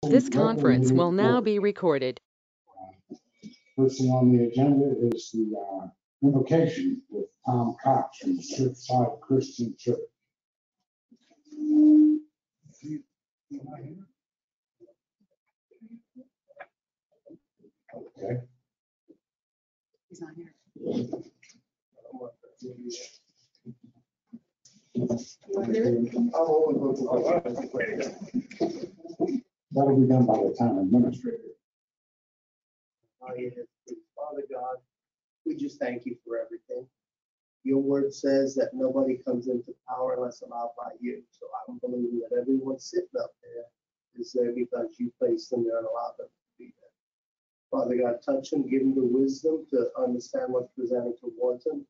This conference will now be recorded. First thing on the agenda is the invocation with Tom Cox from the Surfside Christian Church. Okay. He's not here. That'll be done by the town administrator. Father God, we just thank you for everything. Your word says that nobody comes into power unless allowed by you. So I'm believing that everyone sitting up there is there because you placed them there and allowed them to be there. Father God, touch them, give them the wisdom to understand what's presented towards them.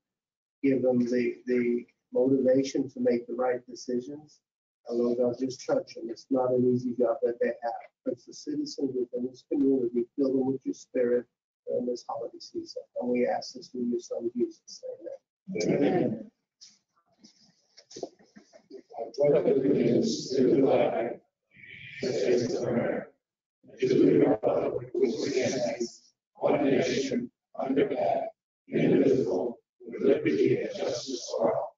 Give them the motivation to make the right decisions. And Lord God, just touch them. It's not an easy job that they have. It's the citizens within this community, fill them with your spirit during this holiday season. And we ask this through your son, Jesus. Amen. I pledge allegiance to the flag of the States of America, and to the republic which stands one nation under God, indivisible, with liberty and justice for all.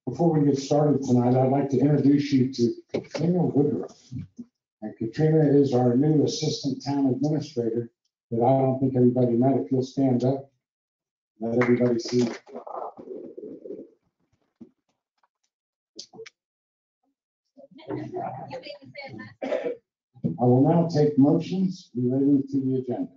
Before we get started tonight, I'd like to introduce you to Katrina Woodruff. And Katrina is our new assistant town administrator that I don't think everybody met. If you'll stand up, let everybody see. I will now take motions relating to the agenda.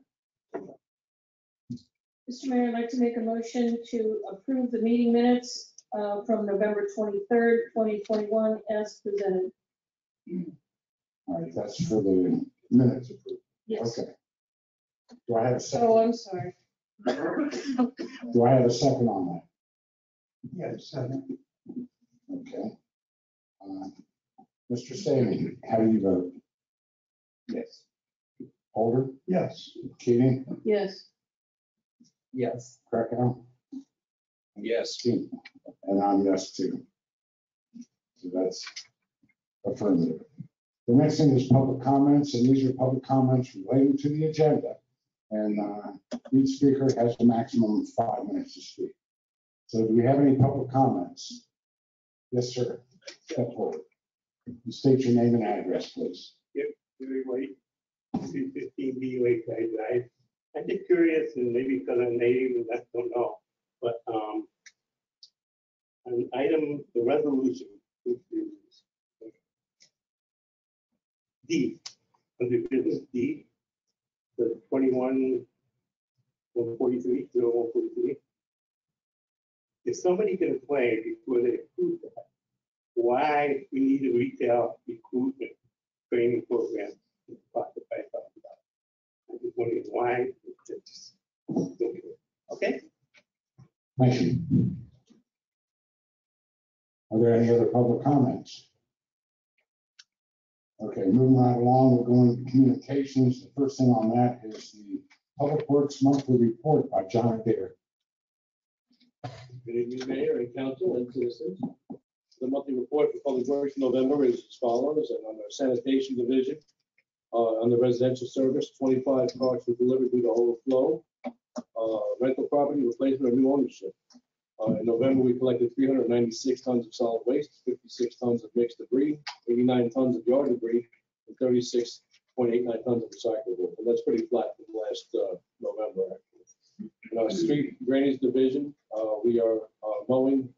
Mr. Mayor, I'd like to make a motion to approve the meeting minutes from November 23rd, 2021 as presented. All right, that's for the minutes approved. Yes. Okay. Do I have a second? Oh, I'm sorry. Do I have a second on that? Yes, second. Okay. Mr. Staley, how do you vote? Yes. Holder? Yes. Keating? Yes. Yes. Krakow? Yes. And I'm yes too. So that's affirmative. The next thing is public comments, and these are public comments relating to the agenda. And each speaker has a maximum of 5 minutes to speak. So do we have any public comments? Yes, sir. Step forward. And state your name and address, please. Very white, 315 BUA Drive. I'm just curious, and maybe because I'm native and I don't know, but an item, the resolution, which is D, under business D, the 21-143, if somebody can explain before they approve that, why we need a retail recruitment training program to talk about. I'm just wondering why. Okay. Thank you. Are there any other public comments? Okay, moving right along, we're going to communications. The first thing on that is the Public Works Monthly Report by John Baker. Good evening, Mayor and Council and citizens. The monthly report for Public Works in November is as follows, and on our sanitation division, on the residential service, 25 cars were delivered due to overflow. Rental property replacement or new ownership. In November, we collected 396 tons of solid waste, 56 tons of mixed debris, 89 tons of yard debris, and 36.89 tons of recyclable. And that's pretty flat from last November, actually. In our street drainage division, we are mowing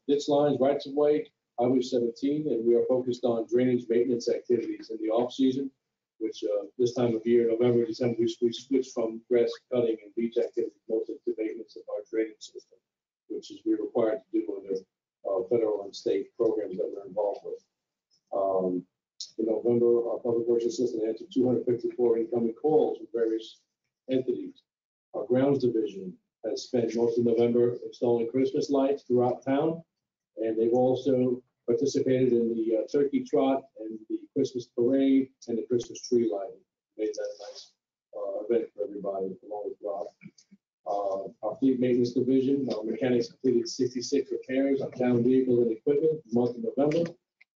ditch lines, rights of way, Highway 17, and we are focused on drainage maintenance activities in the off season, which this time of year, November, December, we switch from grass cutting and beach activities mostly to maintenance of our drainage system, which is we're required to do under federal and state programs that we're involved with. In November, our public works assistant answered 254 incoming calls from various entities. Our grounds division has spent most of November installing Christmas lights throughout town, and they've also participated in the turkey trot and the Christmas parade and the Christmas tree lighting. Made that a nice event for everybody along with Rob. Our Fleet Maintenance Division, mechanics completed 66 repairs on town vehicles and equipment in the month of November.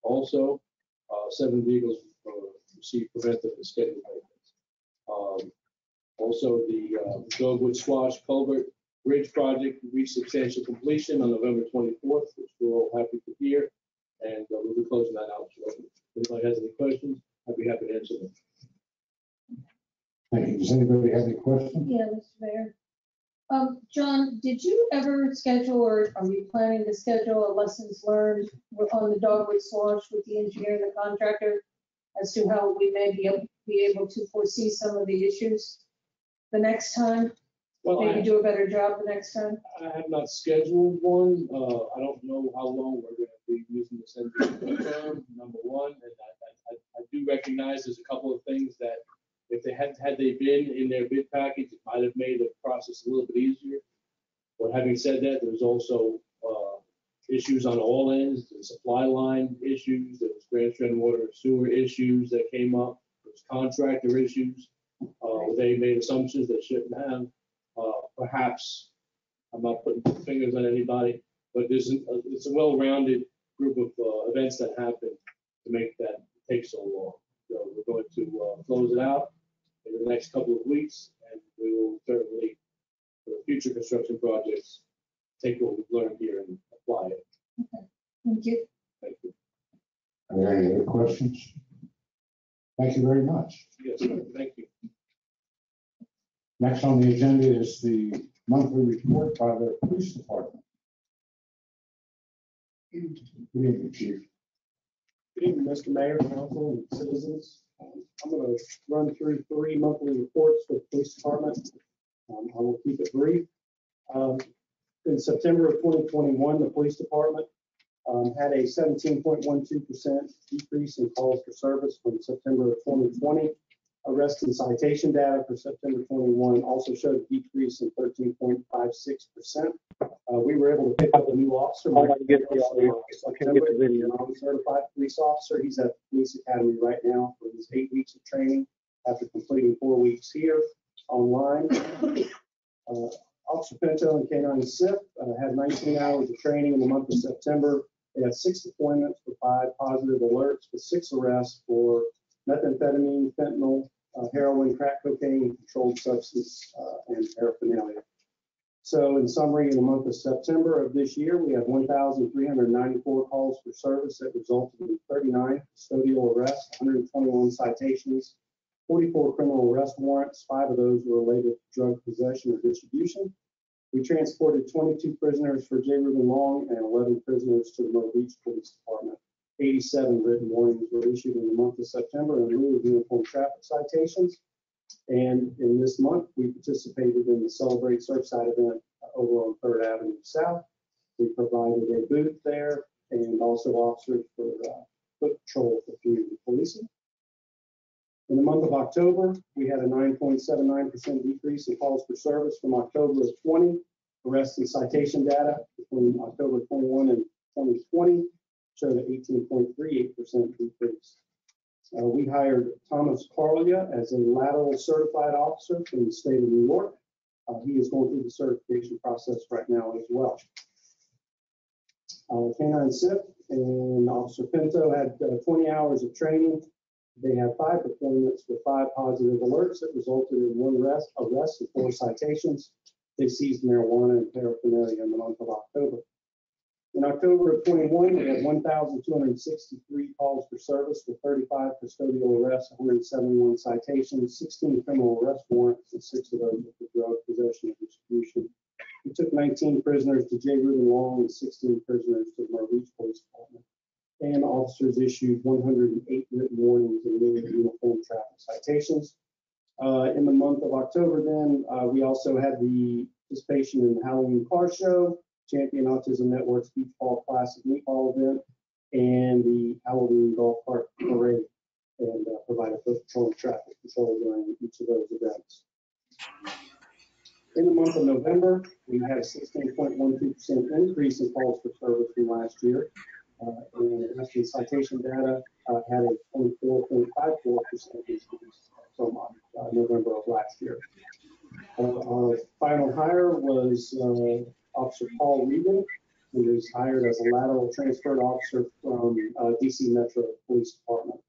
Also, 7 vehicles received preventive and scheduled maintenance. Also, the Dogwood Swash Culvert Bridge project reached substantial completion on November 24th, which we're all happy to hear, and we'll be closing that out shortly. If anybody has any questions, I'd be happy to answer them. Thank you. Does anybody have any questions? Yeah, Mr. Mayor. John, did you ever schedule, or are you planning to schedule a lessons learned on the Dogwood Swash with the engineer and the contractor as to how we may be able to foresee some of the issues the next time? Well, Maybe do a better job the next time? I have not scheduled one. I don't know how long we're going to be using this engineering term, number one. And I do recognize there's a couple of things that if they had they been in their bid package, it might have made the process a little bit easier. But having said that, there's also issues on all ends, the supply line issues, there was Grand Strand water and sewer issues that came up, there's contractor issues. They made assumptions they shouldn't have. Perhaps, I'm not putting fingers on anybody, but it's a well-rounded group of events that happen to make that take so long. So we're going to close it out in the next couple of weeks, and we will certainly, for future construction projects, take what we've learned here and apply it. Okay, thank you. Thank you. Are there any other questions? Thank you very much. Yes, thank you. Next on the agenda is the monthly report by the police department. Good evening, Chief. Good evening, Mr. Mayor, council, and citizens. I'm going to run through 3 monthly reports for the police department. I will keep it brief. In September of 2021, the police department had a 17.12% decrease in calls for service from September of 2020. Arrest and citation data for September 21 also showed a decrease in 13.56%. We were able to pick up a new officer. Non-certified police officer. He's at the police academy right now for his 8 weeks of training after completing 4 weeks here online. Officer Pinto and K9 SIP had 19 hours of training in the month of September. They had 6 deployments for 5 positive alerts with 6 arrests for methamphetamine, fentanyl, heroin, crack cocaine, and controlled substance, and paraphernalia. So in summary, in the month of September of this year, we had 1,394 calls for service that resulted in 39 custodial arrests, 121 citations, 44 criminal arrest warrants. 5 of those were related to drug possession or distribution. We transported 22 prisoners for J. Reuben Long and 11 prisoners to the Myrtle Beach Police Department. 87 written warnings were issued in the month of September in lieu of uniform traffic citations. And in this month, we participated in the Celebrate Surfside event over on 3rd Avenue South. We provided a booth there and also officers for foot patrol for community policing. In the month of October, we had a 9.79% decrease in calls for service from October of 20. Arrest and citation data between October 21 and 2020 showed an 18.38% decrease. We hired Thomas Carlia as a lateral certified officer from the state of New York. He is going through the certification process right now as well. K9 SIP and Officer Pinto had 20 hours of training. They had 5 deployments with 5 positive alerts that resulted in 1 arrest and 4 citations. They seized marijuana and paraphernalia in the month of October. In October of 21, we had 1,263 calls for service with 35 custodial arrests, 171 citations, 16 criminal arrest warrants, and 6 of those for drug possession and distribution. We took 19 prisoners to J. Reuben Long and 16 prisoners to the Myrtle Beach Police Department. And officers issued 108 written warnings and uniform traffic citations. In the month of October, then, we also had the participation in the Halloween Car Show, Champion Autism Network's Beach Ball Classic Meatball event, and the Halloween Golf Cart Parade, and provided foot patrol and traffic control during each of those events. In the month of November, we had a 16.12% increase in calls for service from last year. And the citation data had a 24.54% increase from November of last year. Our final hire was Officer Paul Regan, who was hired as a lateral transferred officer from DC Metro Police Department.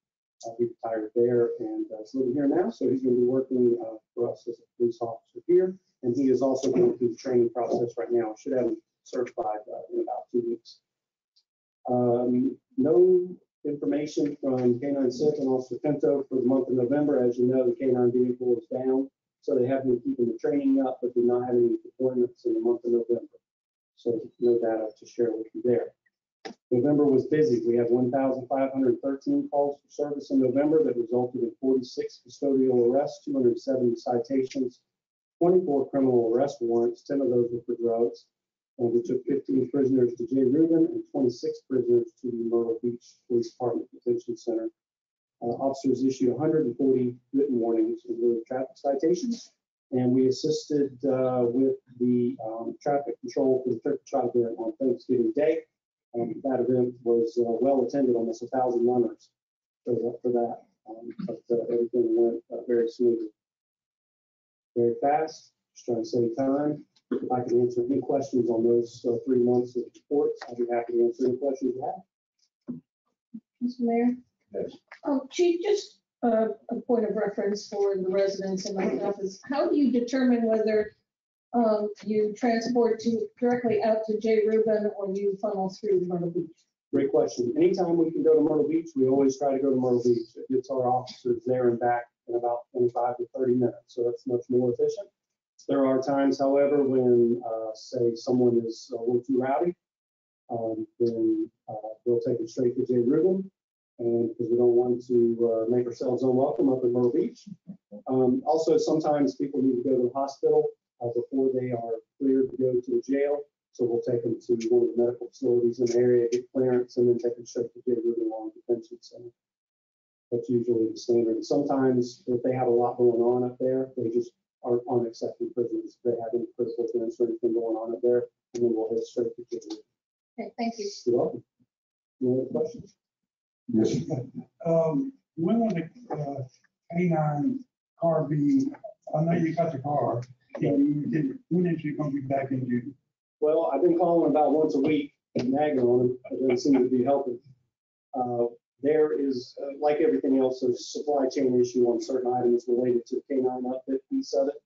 He retired there and is living here now, so he's going to be working for us as a police officer here. And he is also going through the training process right now. Should have him certified in about 2 weeks. No information from K9 SIP and Officer Pinto for the month of November. As you know, the K9 vehicle is down, so they have been keeping the training up, but did not have any deployments in the month of November. So no data to share with you there. November was busy. We had 1,513 calls for service in November that resulted in 46 custodial arrests, 270 citations, 24 criminal arrest warrants, 10 of those were for drugs. And we took 15 prisoners to J. Rubin and 26 prisoners to the Myrtle Beach Police Department Detention Center. Officers issued 140 written warnings in lieu of traffic citations. And we assisted with the traffic control for the Turkey Trot event on Thanksgiving Day. That event was well attended, almost 1,000 runners showed up for that. But everything went very smoothly. Very fast, just trying to save time. If I can answer any questions on those 3 months of reports, I'd be happy to answer any questions you have. Mr. Mayor? Yes. Chief, just a point of reference for the residents in my office. How do you determine whether you transport directly out to J. Rubin or you funnel through Myrtle Beach? Great question. Anytime we can go to Myrtle Beach, we always try to go to Myrtle Beach. It gets our officers there and back in about 25 to 30 minutes, so that's much more efficient. There are times, however, when, say, someone is a little too rowdy, then we'll take it straight to J. Rubin, and because we don't want to make ourselves unwelcome up in Myrtle Beach. Also, sometimes people need to go to the hospital before they are cleared to go to the jail, so we'll take them to one of the medical facilities in the area, get clearance, and then take them straight to J. Rubin Law Detention Center. That's usually the standard. And sometimes, if they have a lot going on up there, they just aren't accepting prisoners. If they have any critical events or anything going on up there, and then we'll head straight to J. Rubin. Okay, thank you. You're welcome. Any other questions? Yes. When will the K9 car be, I know you got the car, when is you gonna be back in duty? Well, I've been calling about once a week and nagging on them. It doesn't seem to be helping. There is, like everything else, there's a supply chain issue on certain items related to the K9 upfit piece of it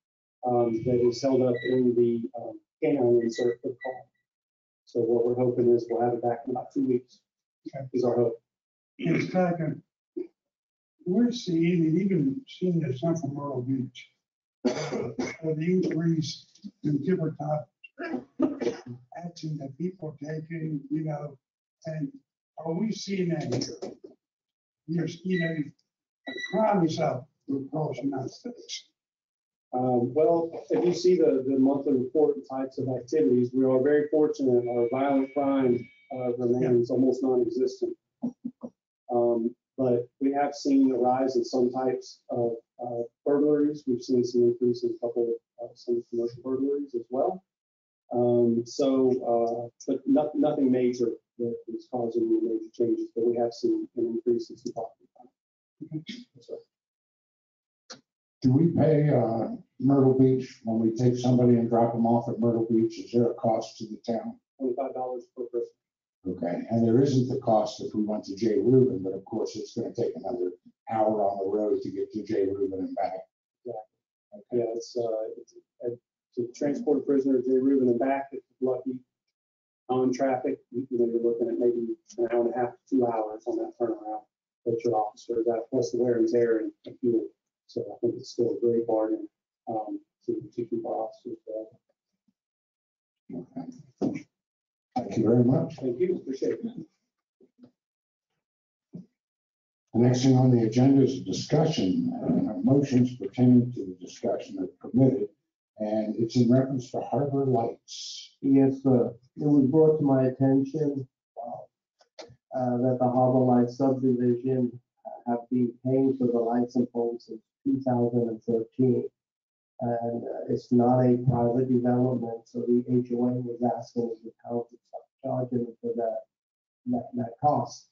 that is held up in the K9 insert for the car. So what we're hoping is we'll have it back in about 2 weeks. Okay. Is our hope. And second, we're seeing, and even seeing this some from Myrtle Beach, the increase in different types of action that people are taking, and are we seeing that here? Crime is up across the United States. Well, if you see the monthly report and types of activities, we are very fortunate. Our violent crime remains almost non-existent. But we have seen a rise in some types of burglaries. We've seen some increase in a couple of some commercial burglaries as well. But nothing major that is causing any major changes, but we have seen an increase in some property crime. So, Do we pay Myrtle Beach when we take somebody and drop them off at Myrtle Beach? Is there a cost to the town? $25 per person. Okay, and there isn't the cost if we went to J. Rubin, but of course it's going to take another hour on the road to get to J. Rubin and back. Yeah, it's to transport a prisoner to J. Rubin and back, if lucky, on traffic, you're looking at maybe an hour and a half to 2 hours on that turnaround. But your officer, that plus the wear and tear and fuel. So I think it's still a great bargain to keep our officers there. Okay. Thank you very much. Thank you, appreciate it. The next thing on the agenda is a discussion, motions pertaining to the discussion are permitted, and it's in reference to Harbor Lights. Yes, sir. It was brought to my attention that the Harbor Lights subdivision have been paying for the lights and poles since 2013. And it's not a private development, so the HOA was asking the town to stop charging for that cost.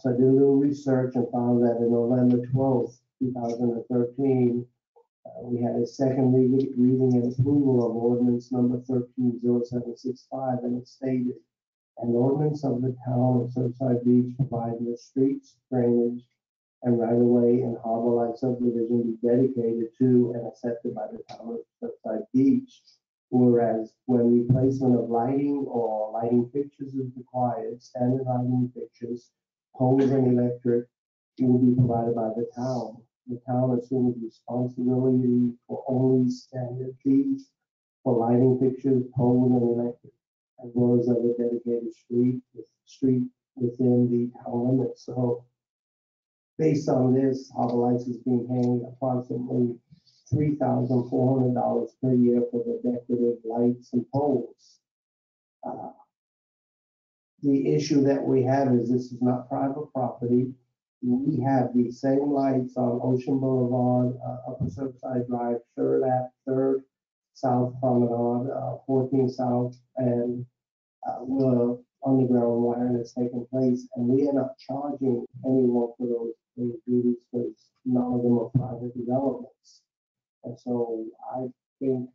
So I did a little research and found that in November 12th, 2013, We had a second reading and approval of ordinance number 130765, and it stated, an ordinance of the town of Surfside Beach providing the streets, drainage, and right-of-way in Harbor Light subdivision be dedicated to and accepted by the town of Surfside Beach. Whereas when replacement of lighting or lighting fixtures is required, standard lighting fixtures, poles and electric will be provided by the town. The town assumes responsibility for only standard fees for lighting fixtures, poles and electric, as well as other dedicated street within the town limits. So based on this, Harbor Lights is being paid approximately $3,400 per year for the decorative lights and poles. The issue that we have is this is not private property. We have the same lights on Ocean Boulevard, Upper Surfside Drive, 3rd South Promenade, 14 South, and we're underground wiring that's taking place, and we end up charging anyone for those duties because none of them are private developments. And so I think,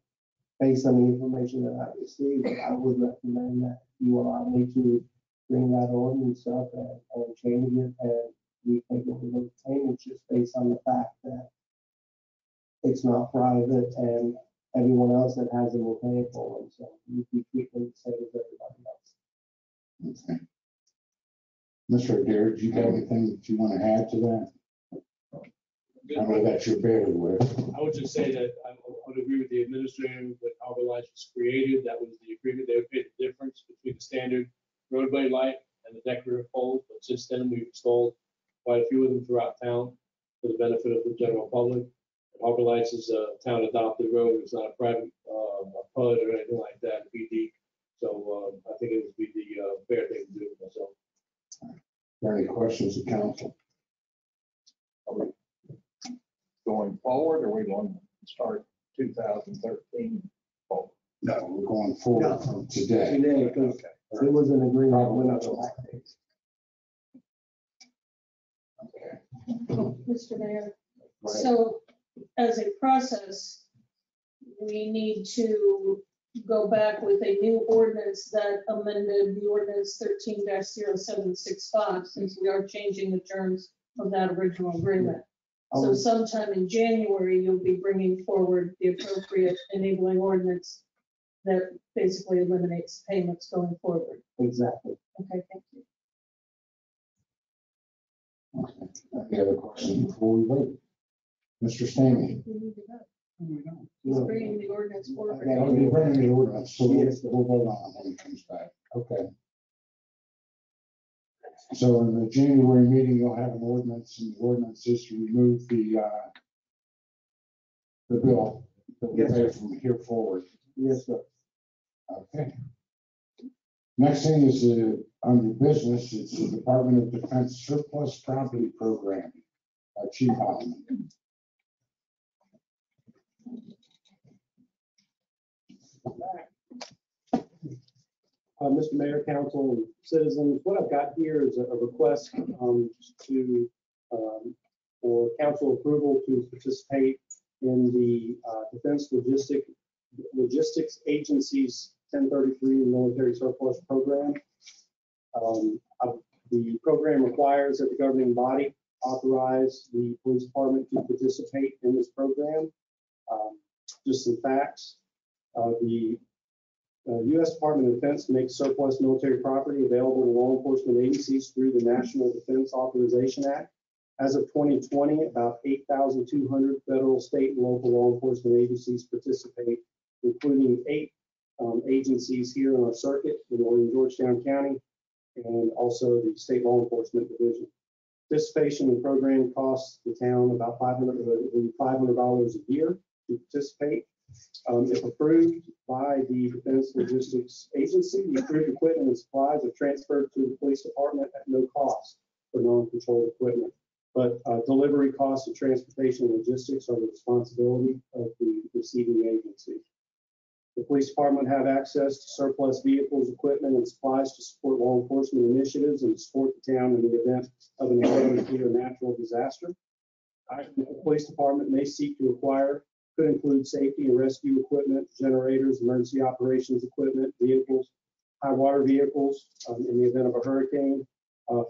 based on the information that I received, I would recommend that you allow me to bring that ordinance up and change it, and we take it with those payments just based on the fact that it's not private and everyone else that has them will pay for them. So you be treating the same as everybody else. Okay. Mr. Adair, do you have anything that you want to add to that? I know that you're better with. I would just say that I would agree with the administrator when Harbor Lights was created. That was the agreement. They would pay the difference between the standard roadway light and the decorative poles. But since then, we've installed quite a few of them throughout town for the benefit of the general public. Harbor Lights is a town adopted road. It's not a private PUD or anything like that, BD. So I think it would be the fair thing to do for myself. Are there any questions of council? Going forward, or we want to start 2013? No, we're going forward from today. Today, because there was an agreement when I was back. Okay. Mr. Mayor, Go ahead. so as a process, we need to go back with a new ordinance that amended the ordinance 13-0765, since we are changing the terms of that original agreement. So sometime in January, you'll be bringing forward the appropriate enabling ordinance that basically eliminates payments going forward. Exactly. Okay, thank you. Okay. Any other questions before we vote? Mr. Stanley? We need to vote. He's bringing the ordinance forward. Yeah, we're bringing the ordinance, so we'll vote on it when it comes back. Okay. So in the January meeting, you'll have an ordinance, and the ordinance is to remove the bill that we pay from here forward. Yes, sir. Okay. Next thing is under business, it's the Department of Defense Surplus Property Program. Chief Hoffman. Mr. Mayor, Council, and citizens, what I've got here is a request for council approval to participate in the Defense Logistics Agency's 1033 Military Surplus Program. The program requires that the governing body authorize the police department to participate in this program. Just some facts. The U.S. Department of Defense makes surplus military property available to law enforcement agencies through the National Defense Authorization Act. As of 2020, about 8,200 federal, state, and local law enforcement agencies participate, including 8 agencies here in our circuit in Georgetown County, and also the State Law Enforcement Division. Participation in the program costs the town about $500 a year to participate. If approved by the Defense Logistics Agency, the approved equipment and supplies are transferred to the police department at no cost for non-controlled equipment. But delivery costs and transportation and logistics are the responsibility of the receiving agency. The police department have access to surplus vehicles, equipment, and supplies to support law enforcement initiatives and support the town in the event of an emergency or natural disaster. The police department may seek to acquire Could include safety and rescue equipment, generators, emergency operations equipment, vehicles, high water vehicles in the event of a hurricane,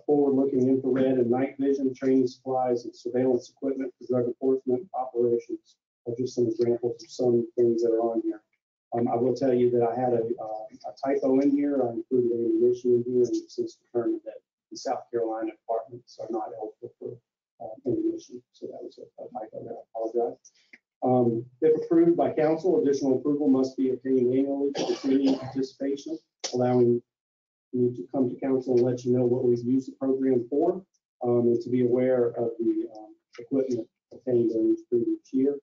forward-looking infrared and night vision, training supplies, and surveillance equipment for drug enforcement operations are just some examples of some things that are on here. I will tell you that I had a typo in here. I included ammunition in here, and it's since determined that the South Carolina departments are not eligible for ammunition. So that was a typo there. I apologize. If approved by council, additional approval must be obtained annually to continue participation, allowing you to come to council and let you know what we've used the program for, and to be aware of the equipment obtained during each previous year.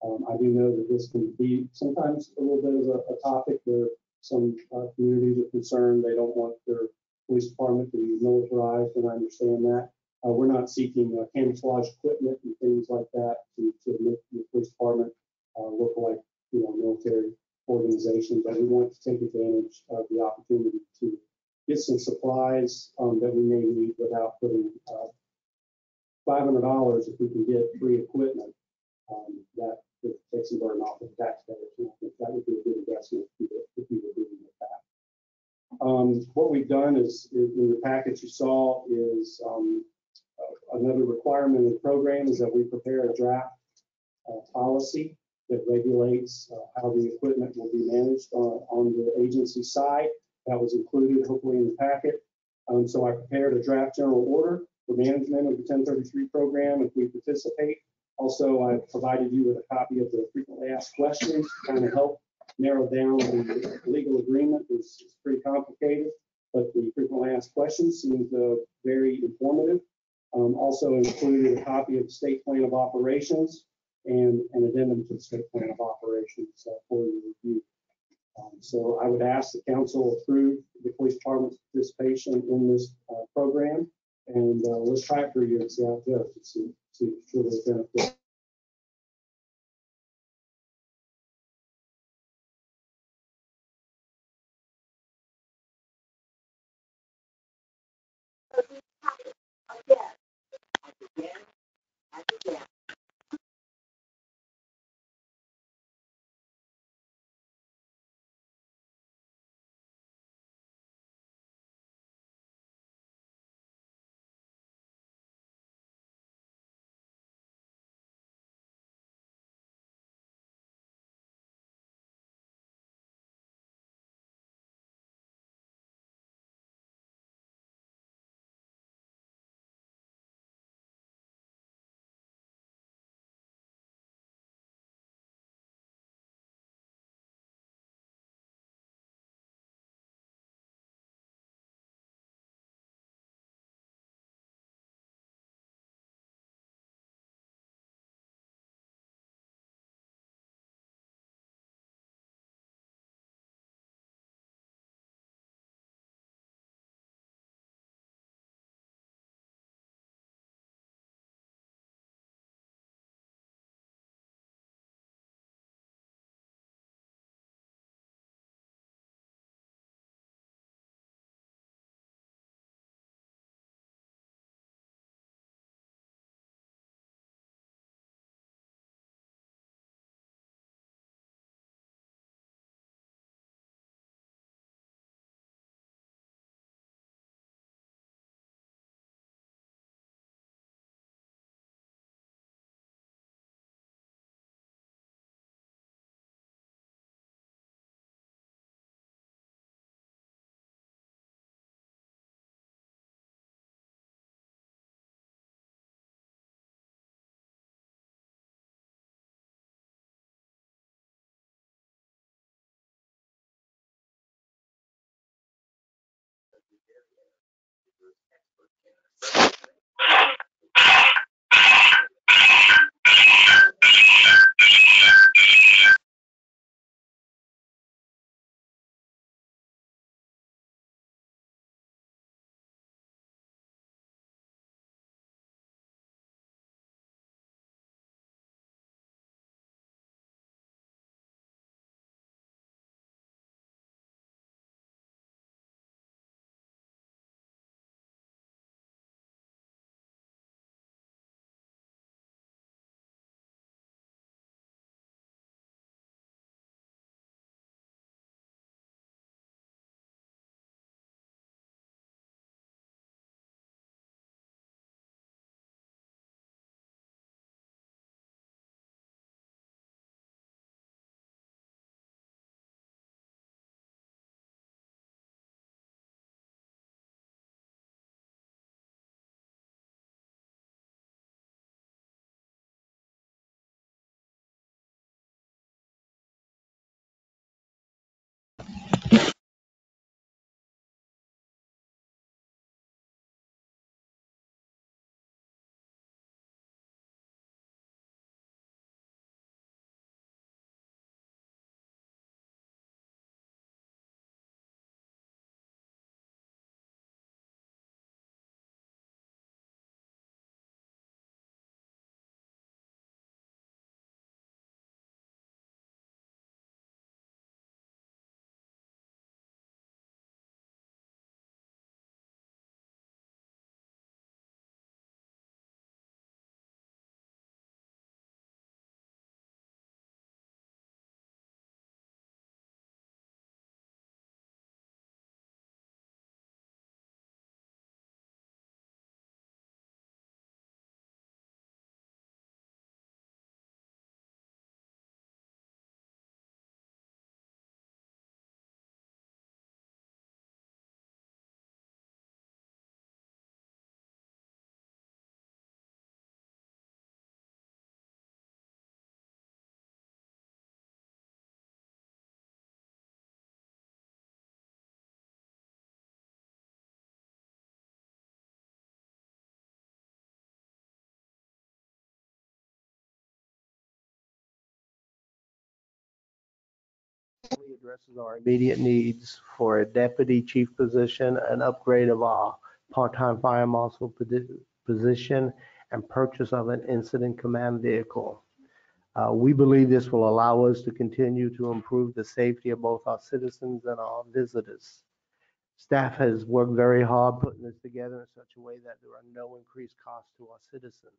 I do know that this can be sometimes a little bit of a topic where some communities are concerned. They don't want their police department to be militarized, and I understand that. We're not seeking camouflage equipment and things like that to make the police department look like, you know, military organization, but we want to take advantage of the opportunity to get some supplies that we may need without putting $500 if we can get free equipment. That would take some burden off of the taxpayers. And I think that would be a good investment if you were doing with that. What we've done is in the package you saw is another requirement of the program is that we prepare a draft policy that regulates how the equipment will be managed on the agency side. That was included hopefully in the packet. So I prepared a draft general order for management of the 1033 program if we participate. Also, I provided you with a copy of the frequently asked questions to kind of help narrow down the legal agreement. It's pretty complicated, but the frequently asked questions seemed very informative. Also included a copy of the state plan of operations and an addendum to the state plan of operations for your review. So I would ask the council approve the police department's participation in this program, and let's try it for a year and see how it goes. See if it's really a benefit. only addresses our immediate needs for a deputy chief position, an upgrade of our part-time fire marshal position, and purchase of an incident command vehicle. We believe this will allow us to continue to improve the safety of both our citizens and our visitors. Staff has worked very hard putting this together in such a way that there are no increased costs to our citizens.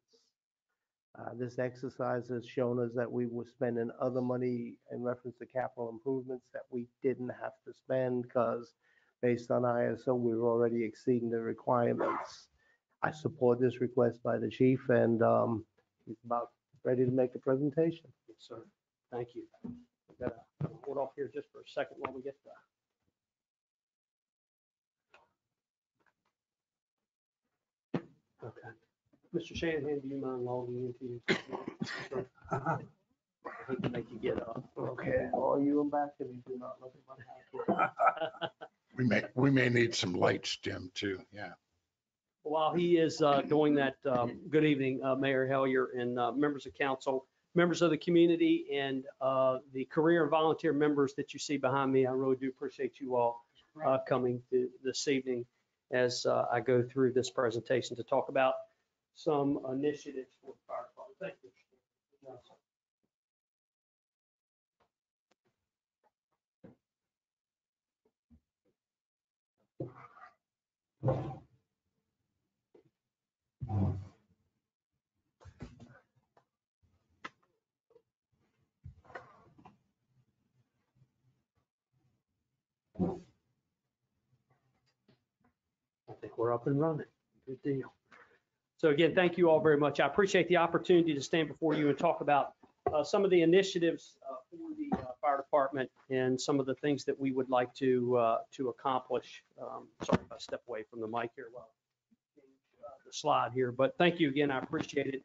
This exercise has shown us that we were spending other money in reference to capital improvements that we didn't have to spend because based on ISO, we were already exceeding the requirements. I support this request by the chief and he's about ready to make a presentation. Yes, sir. Thank you. We've got to hold off here just for a second while we get that. Okay. Mr. Shanahan, do you mind logging into you? I hate to make you get up. Okay, all you and back and you do not look at my house. We may need some lights, Jim, too. Yeah. While he is doing that, good evening, Mayor Hellier and members of council, members of the community, and the career and volunteer members that you see behind me. I really do appreciate you all coming this evening as I go through this presentation to talk about some initiatives for the fire department. Thank you. I think we're up and running. Good deal. So again, thank you all very much. I appreciate the opportunity to stand before you and talk about some of the initiatives for the fire department and some of the things that we would like to accomplish. Sorry if I step away from the mic here while the slide here, but thank you again. I appreciate it.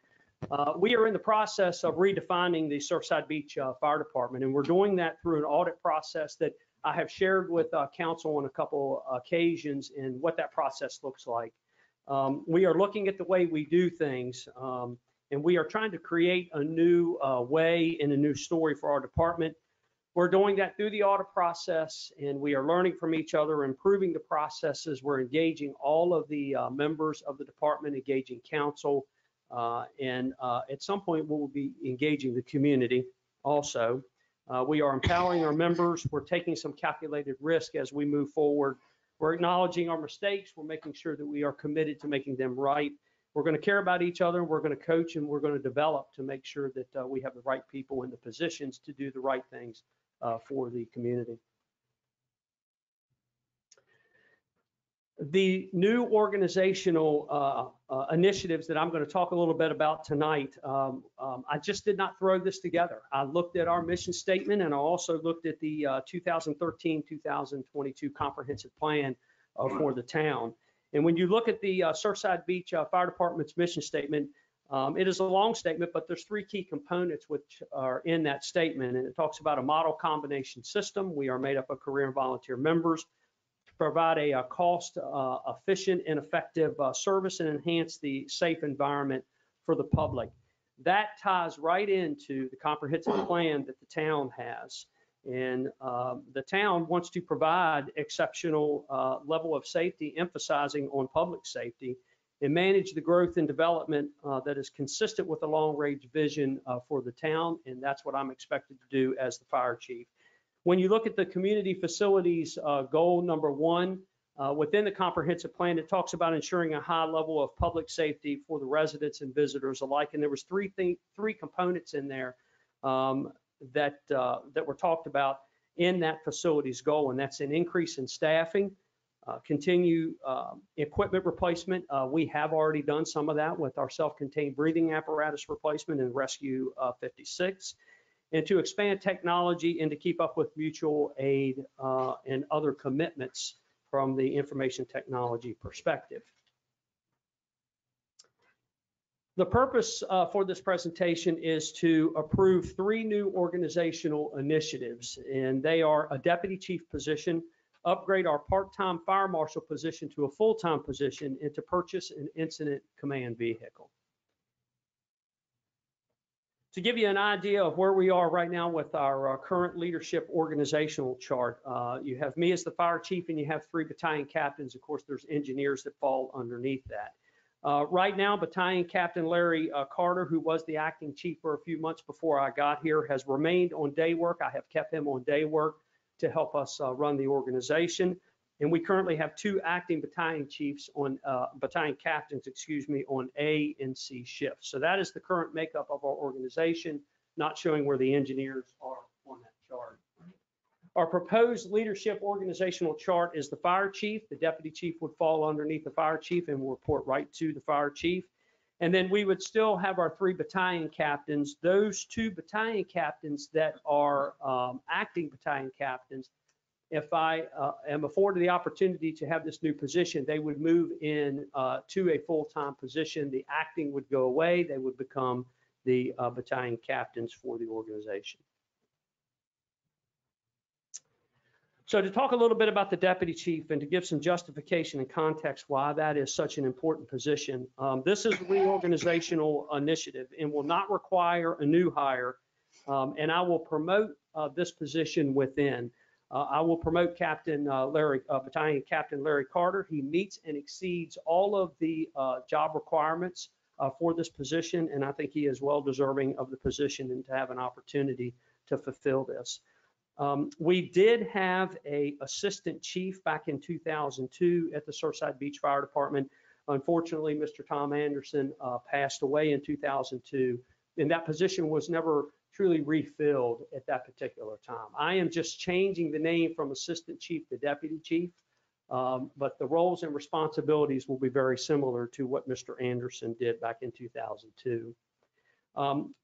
We are in the process of redefining the Surfside Beach Fire Department, and we're doing that through an audit process that I have shared with council on a couple occasions and what that process looks like. We are looking at the way we do things, and we are trying to create a new way and a new story for our department. We're doing that through the audit process, and we are learning from each other, improving the processes. We're engaging all of the members of the department, engaging council, and at some point we'll be engaging the community also. We are empowering our members. We're taking some calculated risk as we move forward. We're acknowledging our mistakes. We're making sure that we are committed to making them right. We're going to care about each other. We're going to coach and we're going to develop to make sure that we have the right people in the positions to do the right things for the community. The new organizational initiatives that I'm going to talk a little bit about tonight, I just did not throw this together. I looked at our mission statement and I also looked at the 2013-2022 comprehensive plan for the town. And when you look at the Surfside Beach Fire Department's mission statement, it is a long statement, but there's three key components which are in that statement. And it talks about a model combination system. We are made up of career and volunteer members. Provide a cost efficient and effective service and enhance the safe environment for the public. That ties right into the comprehensive plan that the town has. And the town wants to provide exceptional level of safety, emphasizing on public safety, and manage the growth and development that is consistent with the long-range vision for the town. And that's what I'm expected to do as the fire chief. When you look at the community facilities goal number 1, within the comprehensive plan, it talks about ensuring a high level of public safety for the residents and visitors alike. And there was three components in there that were talked about in that facilities goal. And that's an increase in staffing, continue equipment replacement. We have already done some of that with our self-contained breathing apparatus replacement in Rescue 56. And to expand technology and to keep up with mutual aid and other commitments from the information technology perspective. The purpose for this presentation is to approve 3 new organizational initiatives, and they are a deputy chief position, upgrade our part-time fire marshal position to a full-time position, and to purchase an incident command vehicle. To give you an idea of where we are right now with our current leadership organizational chart, you have me as the fire chief and you have 3 battalion captains. Of course, there's engineers that fall underneath that. Right now, Battalion Captain Larry Carter, who was the acting chief for a few months before I got here, has remained on day work. I have kept him on day work to help us run the organization. And we currently have 2 acting battalion chiefs on, battalion captains, excuse me, on A and C shifts. So that is the current makeup of our organization, not showing where the engineers are on that chart. Our proposed leadership organizational chart is the fire chief. The deputy chief would fall underneath the fire chief and will report right to the fire chief. And then we would still have our 3 battalion captains. Those 2 battalion captains that are acting battalion captains, if I am afforded the opportunity to have this new position, they would move in to a full-time position. The acting would go away. They would become the battalion captains for the organization. So to talk a little bit about the deputy chief and to give some justification and context why that is such an important position, this is a reorganizational initiative and will not require a new hire. And I will promote this position within. I will promote Battalion Captain Larry Carter. He meets and exceeds all of the job requirements for this position, and I think he is well deserving of the position and to have an opportunity to fulfill this. We did have an assistant chief back in 2002 at the Surfside Beach Fire Department. Unfortunately, Mr. Tom Anderson passed away in 2002, and that position was never truly refilled at that particular time. I am just changing the name from assistant chief to deputy chief, but the roles and responsibilities will be very similar to what Mr. Anderson did back in 2002.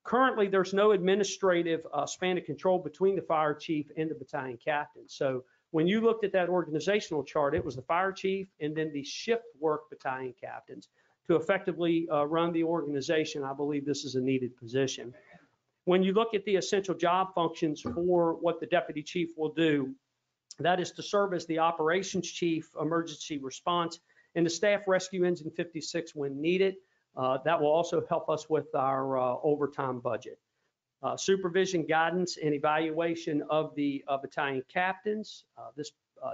Currently, there's no administrative span of control between the fire chief and the battalion captain. So when you looked at that organizational chart, it was the fire chief and then the shift work battalion captains. To effectively run the organization, I believe this is a needed position. When you look at the essential job functions for what the deputy chief will do, that is to serve as the operations chief, emergency response, and the staff rescue engine 56 when needed. That will also help us with our overtime budget. Supervision, guidance, and evaluation of the battalion captains. This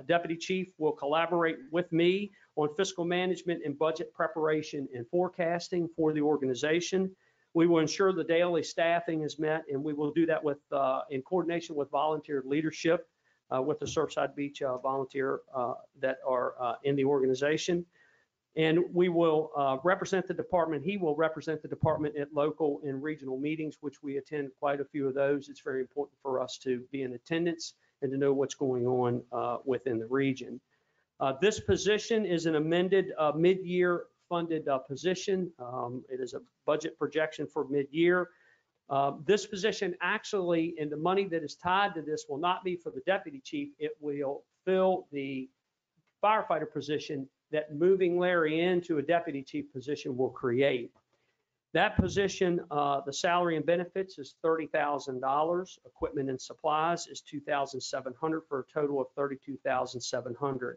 deputy chief will collaborate with me on fiscal management and budget preparation and forecasting for the organization. We will ensure the daily staffing is met, and we will do that with in coordination with volunteer leadership with the Surfside Beach volunteer that are in the organization. And we will represent the department. He will represent the department at local and regional meetings, which we attend quite a few of those. It's very important for us to be in attendance and to know what's going on within the region. This position is an amended mid-year funded position. It is a budget projection for mid-year. This position actually, and the money that is tied to this will not be for the deputy chief. It will fill the firefighter position that moving Larry into a deputy chief position will create. That position, the salary and benefits is $30,000. Equipment and supplies is $2,700 for a total of $32,700.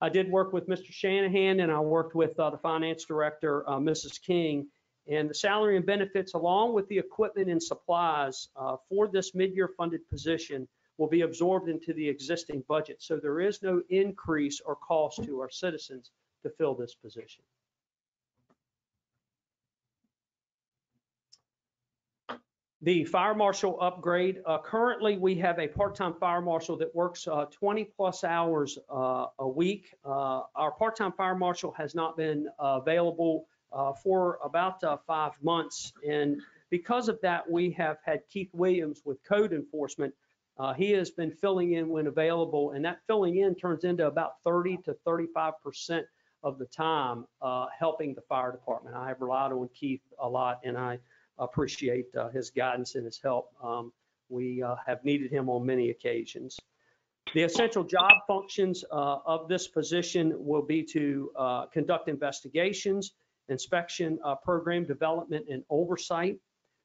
I did work with Mr. Shanahan and I worked with the finance director, Mrs. King, and the salary and benefits along with the equipment and supplies for this mid-year funded position will be absorbed into the existing budget. So there is no increase or cost to our citizens to fill this position. The fire marshal upgrade. Currently, we have a part-time fire marshal that works 20 plus hours a week. Our part-time fire marshal has not been available for about 5 months. And because of that, we have had Keith Williams with code enforcement. He has been filling in when available, and that filling in turns into about 30 to 35% of the time helping the fire department. I have relied on Keith a lot, and I appreciate his guidance and his help. We have needed him on many occasions. The essential job functions of this position will be to conduct investigations, inspection, program development and oversight,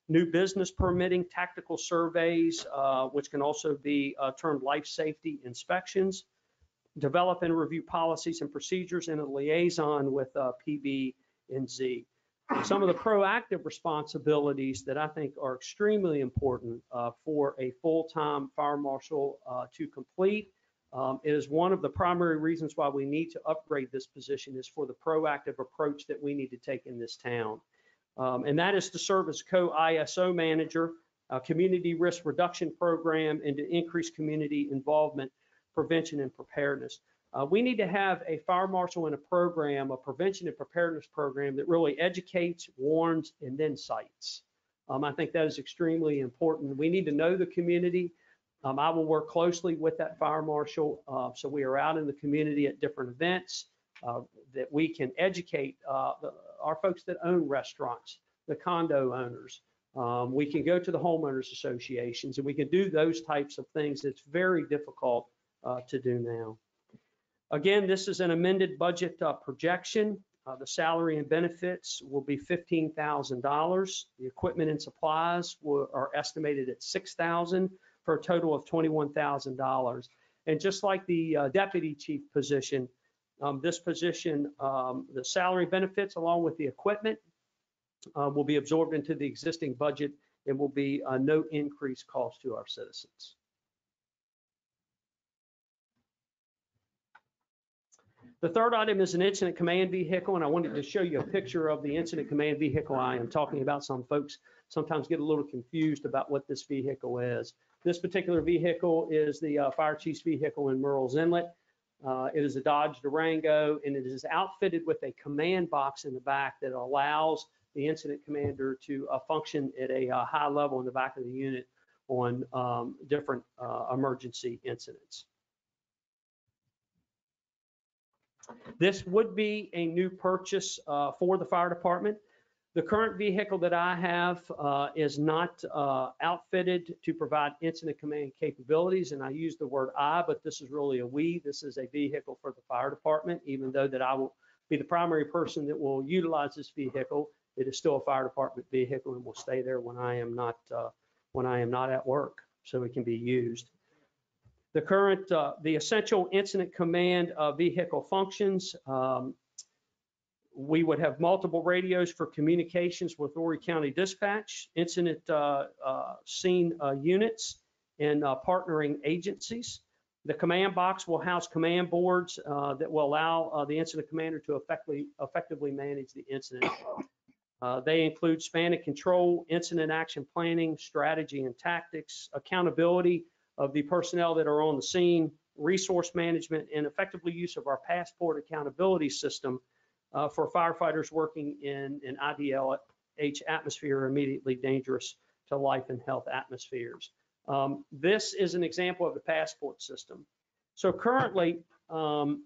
new business permitting, tactical surveys, which can also be termed life safety inspections, develop and review policies and procedures, and a liaison with PB&Z. some of the proactive responsibilities that I think are extremely important for a full-time fire marshal to complete. Is one of the primary reasons why we need to upgrade this position is for the proactive approach that we need to take in this town. And that is to serve as co-ISO manager, community risk reduction program, and to increase community involvement, prevention, and preparedness. We need to have a fire marshal in a program, a prevention and preparedness program that really educates, warns, and then cites. I think that is extremely important. We need to know the community. I will work closely with that fire marshal. So we are out in the community at different events that we can educate our folks that own restaurants, the condo owners. We can go to the homeowners associations and we can do those types of things. It's very difficult to do now. Again, this is an amended budget projection. The salary and benefits will be $15,000. The equipment and supplies are estimated at $6,000 for a total of $21,000. And just like the deputy chief position, this position, the salary benefits along with the equipment will be absorbed into the existing budget and will be no increased cost to our citizens. The third item is an incident command vehicle, and I wanted to show you a picture of the incident command vehicle I am talking about. Some folks sometimes get a little confused about what this vehicle is. This particular vehicle is the fire chief's vehicle in Murrells Inlet. It is a Dodge Durango, and it is outfitted with a command box in the back that allows the incident commander to function at a high level in the back of the unit on different emergency incidents. This would be a new purchase for the fire department. The current vehicle that I have is not outfitted to provide incident command capabilities, and I use the word I, but this is really a we. This is a vehicle for the fire department, even though that I will be the primary person that will utilize this vehicle. It is still a fire department vehicle and will stay there when I am not at work, so it can be used. The current, the essential incident command vehicle functions. We would have multiple radios for communications with Horry County Dispatch, incident scene units, and partnering agencies. The command box will house command boards that will allow the incident commander to effectively manage the incident. They include span and control, incident action planning, strategy and tactics, accountability of the personnel that are on the scene, resource management, and effectively use of our passport accountability system for firefighters working in an IDLH atmosphere or immediately dangerous to life and health atmospheres. This is an example of the passport system. So currently, to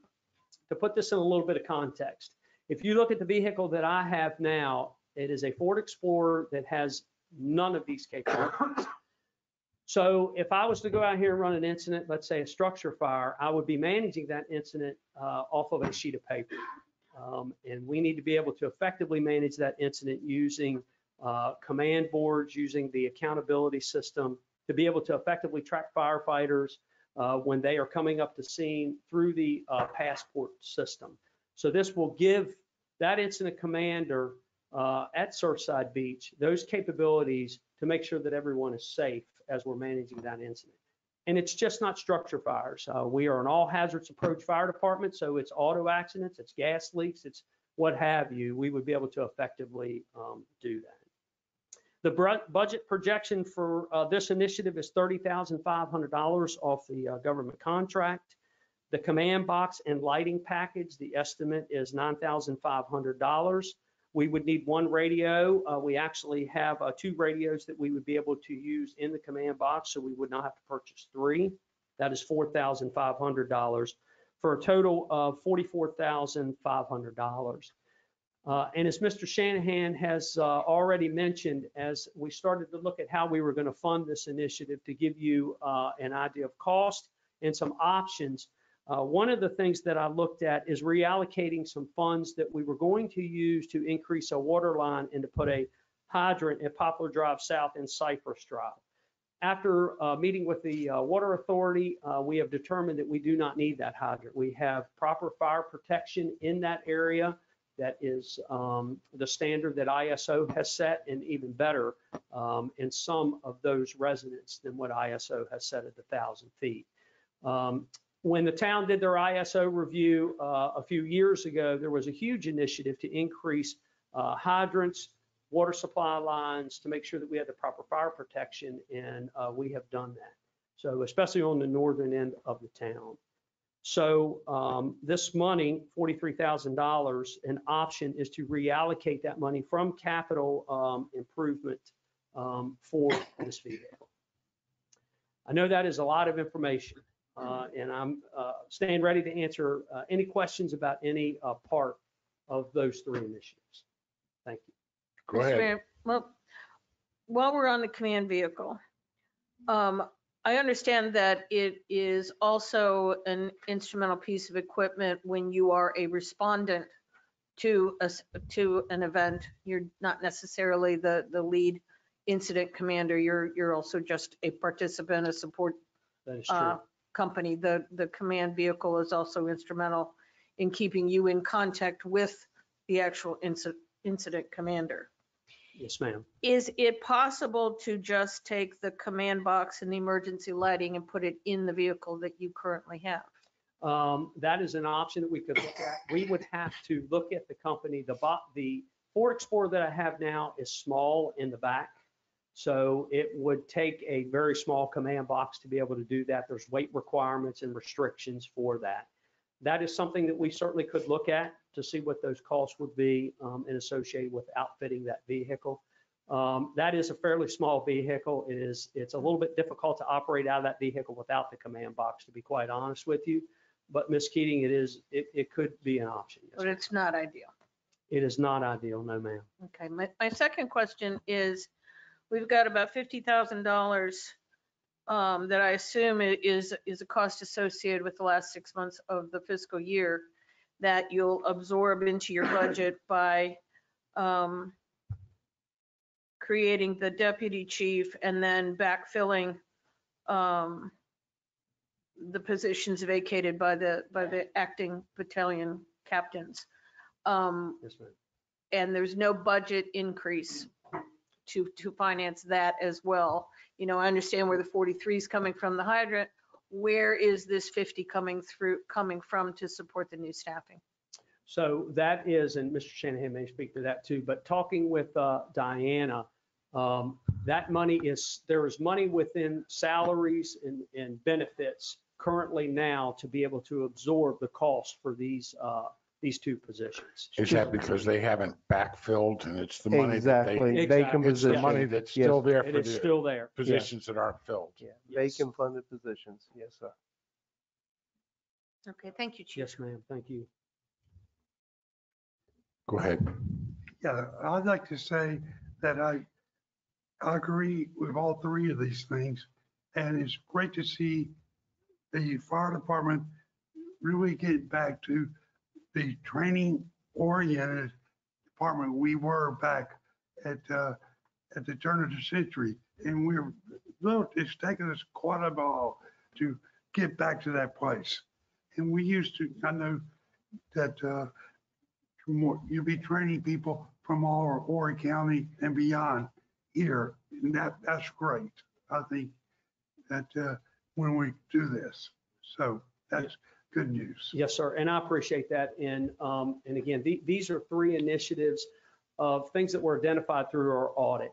put this in a little bit of context, if you look at the vehicle that I have now, it is a Ford Explorer that has none of these capabilities. So if I was to go out here and run an incident, let's say a structure fire, I would be managing that incident off of a sheet of paper. And we need to be able to effectively manage that incident using command boards, using the accountability system to be able to effectively track firefighters when they are coming up to scene through the passport system. So this will give that incident commander at Surfside Beach those capabilities to make sure that everyone is safe as we're managing that incident. And it's just not structure fires. We are an all hazards approach fire department, so it's auto accidents, it's gas leaks, it's what have you. We would be able to effectively do that. The budget projection for this initiative is $30,500 off the government contract. The command box and lighting package, the estimate is $9,500. We would need one radio. We actually have 2 radios that we would be able to use in the command box, so we would not have to purchase 3. That is $4,500 for a total of $44,500. And as Mr. Shanahan has already mentioned, as we started to look at how we were going to fund this initiative to give you an idea of cost and some options, one of the things that I looked at is reallocating some funds that we were going to use to increase a water line and to put a hydrant at Poplar Drive South and Cypress Drive. After meeting with the Water Authority, we have determined that we do not need that hydrant. We have proper fire protection in that area. that is the standard that ISO has set, and even better in some of those residents than what ISO has set at 1,000 feet. When the town did their ISO review a few years ago, there was a huge initiative to increase hydrants, water supply lines, to make sure that we had the proper fire protection, and we have done that. So especially on the northern end of the town. So this money, $43,000, an option is to reallocate that money from capital improvement for this vehicle. I know that is a lot of information, and I'm staying ready to answer any questions about any part of those three initiatives. Thank you. Go Mr. ahead. Mayor, well, while we're on the command vehicle, I understand that it is also an instrumental piece of equipment when you are a respondent to an event. You're not necessarily the lead incident commander. You're also just a participant, a support That is true. company. The command vehicle is also instrumental in keeping you in contact with the actual incident commander. Yes, ma'am. Is it possible to just take the command box and the emergency lighting and put it in the vehicle that you currently have? That is an option that we could look at. We would have to look at the company. The Ford Explorer that I have now is small in the back. So it would take a very small command box to be able to do that. There's weight requirements and restrictions for that. That is something that we certainly could look at to see what those costs would be and associated with outfitting that vehicle. That is a fairly small vehicle. It's a little bit difficult to operate out of that vehicle without the command box, to be quite honest with you. But Ms. Keating, it could be an option. Yes, But it's not ideal. it is not ideal, no ma'am. Okay, my second question is, we've got about $50,000 that I assume is a cost associated with the last 6 months of the fiscal year that you'll absorb into your budget by creating the deputy chief and then backfilling the positions vacated by the acting battalion captains. Yes, ma'am. And there's no budget increase to finance that as well. You know, I understand where the 43 is coming from, the hydrant. Where is this 50 coming from to support the new staffing? So that is, and Mr. Shanahan may speak to that too, but talking with Diana, that money there is money within salaries and benefits currently now to be able to absorb the cost for these two positions. Is that because they haven't backfilled and it's the money that they, Exactly, Exactly. vacant it's the position. money that's Yes. still there It for is the still there. positions that aren't filled? Yeah, Yes. vacant funded positions, yes, sir. Okay, thank you, Chief. Yes, ma'am. Thank you. Go ahead. Yeah, I'd like to say that I agree with all three of these things. And it's great to see the fire department really get back to the training oriented department we were back at the turn of the century. And it's taken us quite a while to get back to that place. And we used to, I know that you'll be training people from all over Horry County and beyond here. And that's great. I think that when we do this, so that's good news. Yes, sir. And I appreciate that. And again, these are three initiatives of things that were identified through our audit.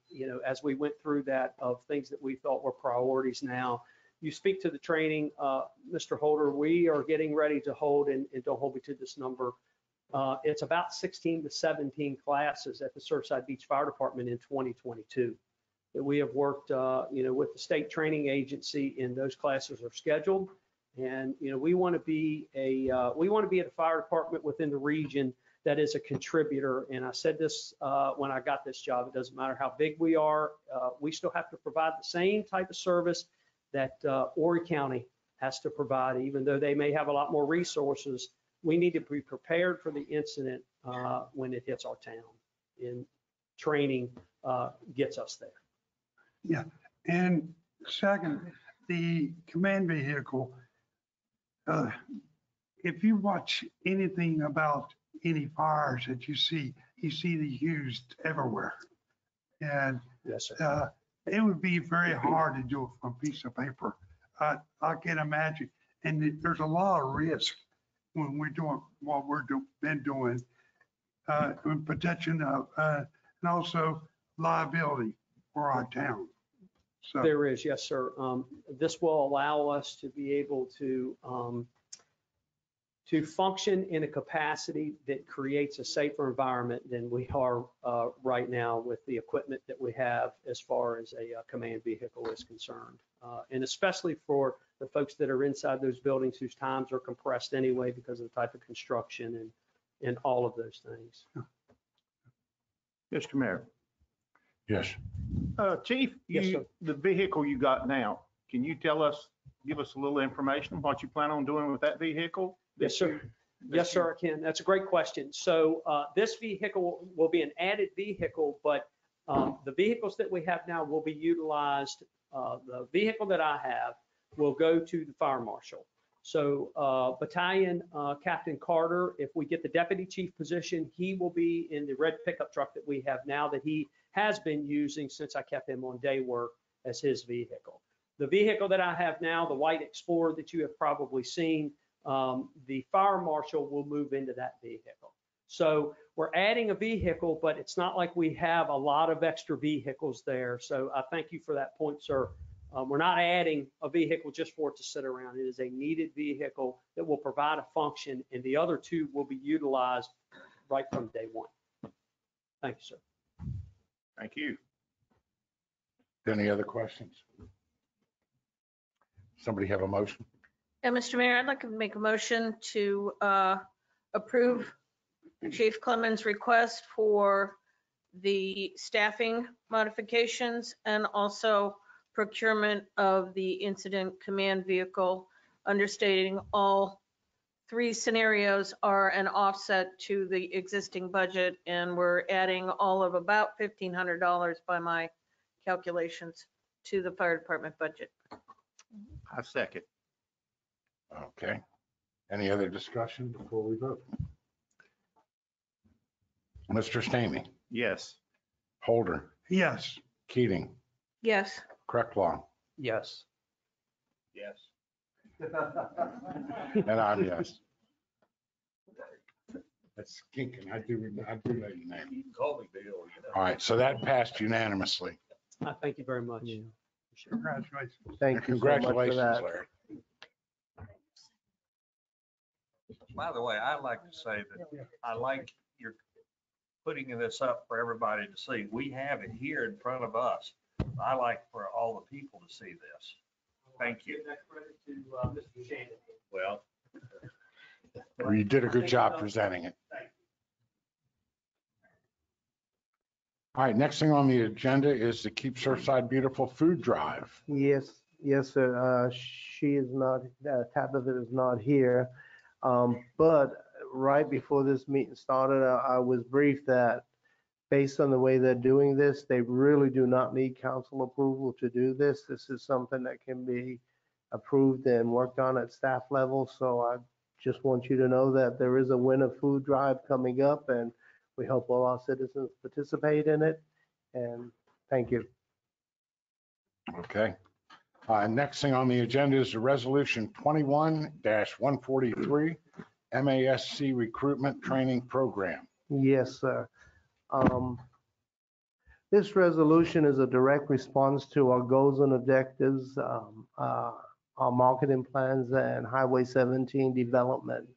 You know, as we went through that, of things that we thought were priorities. Now, you speak to the training, Mr. Holder, we are getting ready to hold, and don't hold me to this number, it's about 16 to 17 classes at the Surfside Beach Fire Department in 2022 that we have worked, you know, with the state training agency, and those classes are scheduled. And, you know, we want to be a fire department within the region that is a contributor. And I said this when I got this job, it doesn't matter how big we are, we still have to provide the same type of service that Horry County has to provide. Even though they may have a lot more resources, we need to be prepared for the incident when it hits our town. And training gets us there. Yeah, and second, the command vehicle, if you watch anything about any fires that you see these used everywhere. And Yes, sir. it would be very hard to do it from a piece of paper. I can imagine. And there's a lot of risk when we're doing what been doing, in protection of, and also liability for our town. So There is, yes, sir. This will allow us to be able to function in a capacity that creates a safer environment than we are right now with the equipment that we have as far as a command vehicle is concerned. And especially for the folks that are inside those buildings whose times are compressed anyway because of the type of construction and all of those things. Mr. Mayor. Yes. Chief, Yes, sir. the vehicle you got now, can you give us a little information on what you plan on doing with that vehicle? Yes, sir. Yes, sir, I can. That's a great question. So this vehicle will be an added vehicle, but the vehicles that we have now will be utilized. The vehicle that I have will go to the fire marshal. So Battalion Captain Carter, if we get the deputy chief position, he will be in the red pickup truck that we have now that he has been using since I kept him on day work as his vehicle. The vehicle that I have now, the white Explorer that you have probably seen, the fire marshal will move into that vehicle. So we're adding a vehicle, but it's not like we have a lot of extra vehicles there. So I thank you for that point, sir. We're not adding a vehicle just for it to sit around. It is a needed vehicle that will provide a function, and the other two will be utilized right from day one. Thank you, sir. Thank you. Any other questions? Somebody have a motion? Yeah, Mr. Mayor, I'd like to make a motion to approve Chief Clemens' request for the staffing modifications and also procurement of the incident command vehicle, understating all three scenarios are an offset to the existing budget, and we're adding all of about $1,500 by my calculations to the fire department budget. I second. Okay. Any other discussion before we vote? Mr. Stamey, Yes. Holder, yes, Keating, Yes. Kreklaw, Yes. Yes. and I'm yes. That's skinking. I do know your name. You can call me Bill, you know. All right, so that passed unanimously. Thank you very much. congratulations. Thank you so much for Congratulations, that. Larry. By the way, I'd like to say that I like your putting this up for everybody to see. We have it here in front of us. I like for all the people to see this. Thank you. Give that credit to Mr. Shannon. Well, You did a good job presenting it. All right, next thing on the agenda is the Keep Surfside Beautiful food drive. Yes, sir. She is not, Tabitha is not here. But right before this meeting started, I was briefed that based on the way they're doing this, they really do not need council approval to do this. This is something that can be approved and worked on at staff level. So I just want you to know that there is a winter food drive coming up, and we hope all our citizens participate in it. And thank you. Okay. Next thing on the agenda is the resolution 21-143 MASC Recruitment Training Program. Yes, sir. This resolution is a direct response to our goals and objectives, our marketing plans, and Highway 17 development.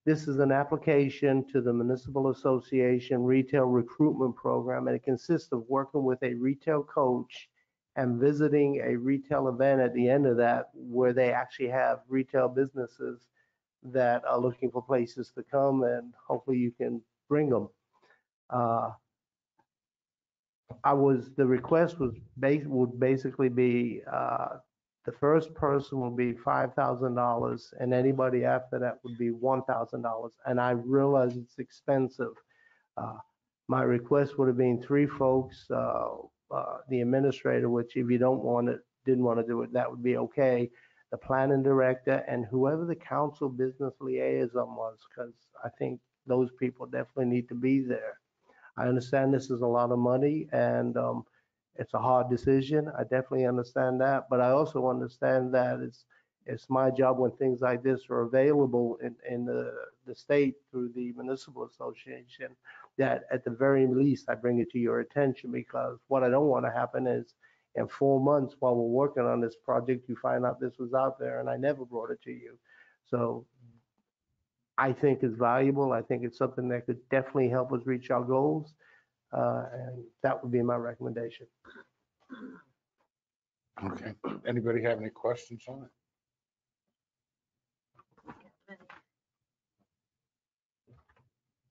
This is an application to the Municipal Association Retail Recruitment Program, and it consists of working with a retail coach and visiting a retail event at the end of that where they actually have retail businesses that are looking for places to come, and hopefully you can bring them. The request would basically be, the first person will be $5,000, and anybody after that would be $1,000. And I realize it's expensive. My request would have been 3 folks, the administrator, which if you didn't want to do it, that would be okay. The planning director and whoever the council business liaison was, because I think those people definitely need to be there. I understand this is a lot of money and it's a hard decision. I definitely understand that, but I also understand that it's my job when things like this are available in the state through the municipal association, that at the very least I bring it to your attention, because what I don't want to happen is in 4 months while we're working on this project, you find out this was out there and I never brought it to you. So I think it's valuable. I think it's something that could definitely help us reach our goals. And that would be my recommendation. Okay. Anybody have any questions on it?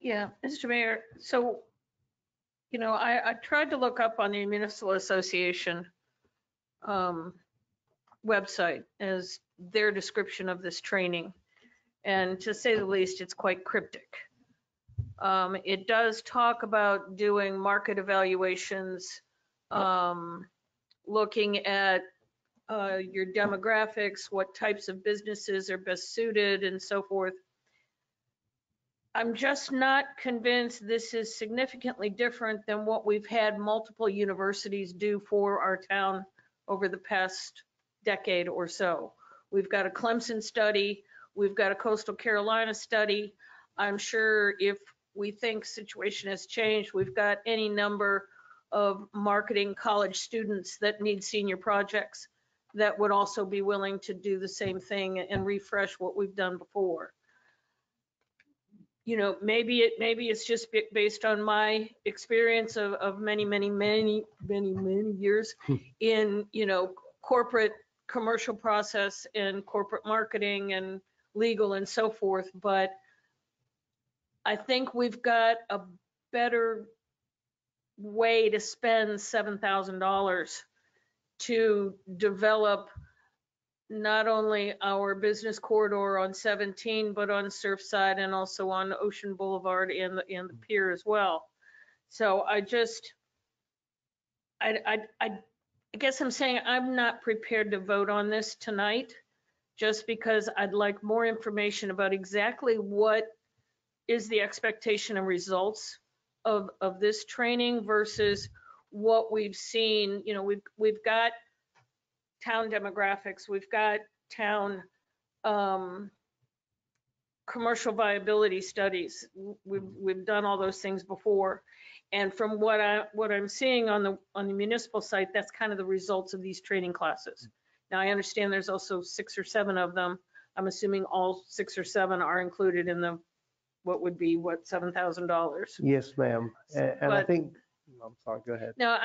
Yeah, Mr. Mayor, so, I tried to look up on the Municipal Association website as their description of this training. And to say the least, it's quite cryptic. It does talk about doing market evaluations, looking at your demographics, what types of businesses are best suited and so forth. I'm just not convinced this is significantly different than what we've had multiple universities do for our town over the past decade or so. We've got a Clemson study, we've got a Coastal Carolina study. I'm sure if we think situation has changed, we've got any number of marketing college students that need senior projects that would also be willing to do the same thing and refresh what we've done before. Maybe it's just based on my experience of many years in, corporate commercial process and corporate marketing and legal and so forth. But I think we've got a better way to spend $7,000 to develop not only our business corridor on 17, but on Surfside and also on Ocean Boulevard and the pier as well. So I guess I'm saying I'm not prepared to vote on this tonight, just because I'd like more information about exactly what is the expectation and results of this training versus what we've seen. We've got town demographics, we've got town commercial viability studies. We've done all those things before. And from what I'm seeing on the municipal site, that's kind of the results of these training classes. Now I understand there's also 6 or 7 of them. I'm assuming all 6 or 7 are included in the $7,000. Yes, ma'am. And I think, I'm sorry, go ahead. No,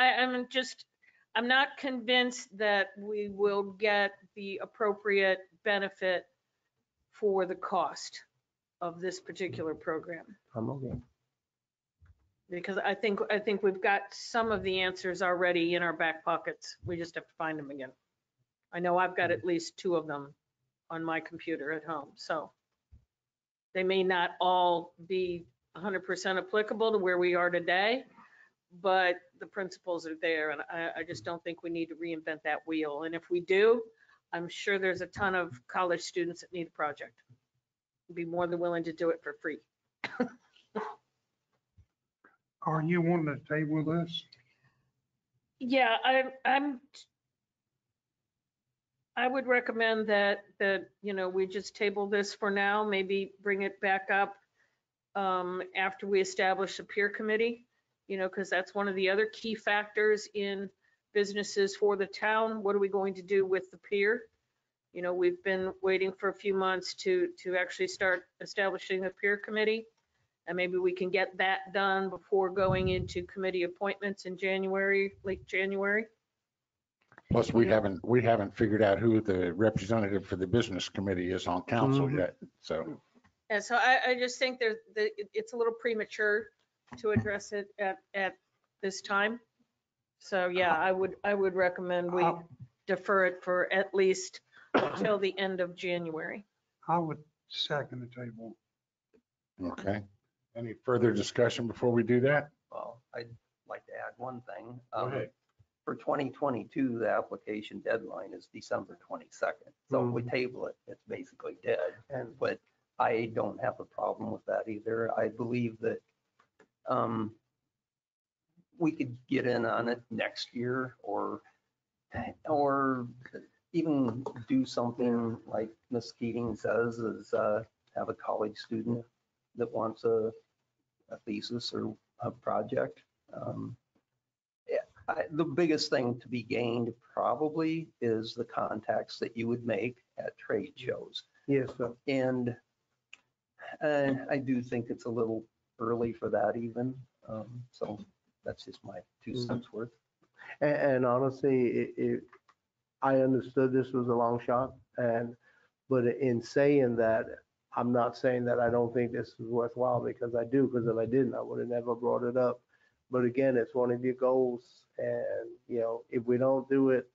I'm not convinced that we will get the appropriate benefit for the cost of this particular program. I'm okay. Because I think we've got some of the answers already in our back pockets. We just have to find them again. I know I've got at least 2 of them on my computer at home. So they may not all be 100% applicable to where we are today, but the principles are there. And I just don't think we need to reinvent that wheel. And if we do, I'm sure there's a ton of college students that need a project. I'd be more than willing to do it for free. Are you wanting to table this? Yeah, I would recommend that we just table this for now, maybe bring it back up after we establish a peer committee, because that's one of the other key factors in businesses for the town. What are we going to do with the peer? We've been waiting for a few months to actually start establishing a peer committee. And maybe we can get that done before going into committee appointments in January, late January. Plus, we haven't figured out who the representative for the business committee is on council yet, so. And so I just think it's a little premature to address it at this time. So yeah, I would recommend we defer it for at least until the end of January. I would second the table. Okay. Any further discussion before we do that? Well, I'd like to add one thing. Go ahead. For 2022, the application deadline is December 22nd. So if we table it, it's basically dead. But I don't have a problem with that either. I believe that we could get in on it next year or even do something like Ms. Keating says, is have a college student that wants a thesis or a project. The biggest thing to be gained probably is the contacts that you would make at trade shows. Yes, sir. And I do think it's a little early for that even. So that's just my 2 cents worth. And honestly, I understood this was a long shot, but in saying that, I'm not saying that I don't think this is worthwhile, because I do, because if I didn't, I would have never brought it up. But again, it's one of your goals, and if we don't do it,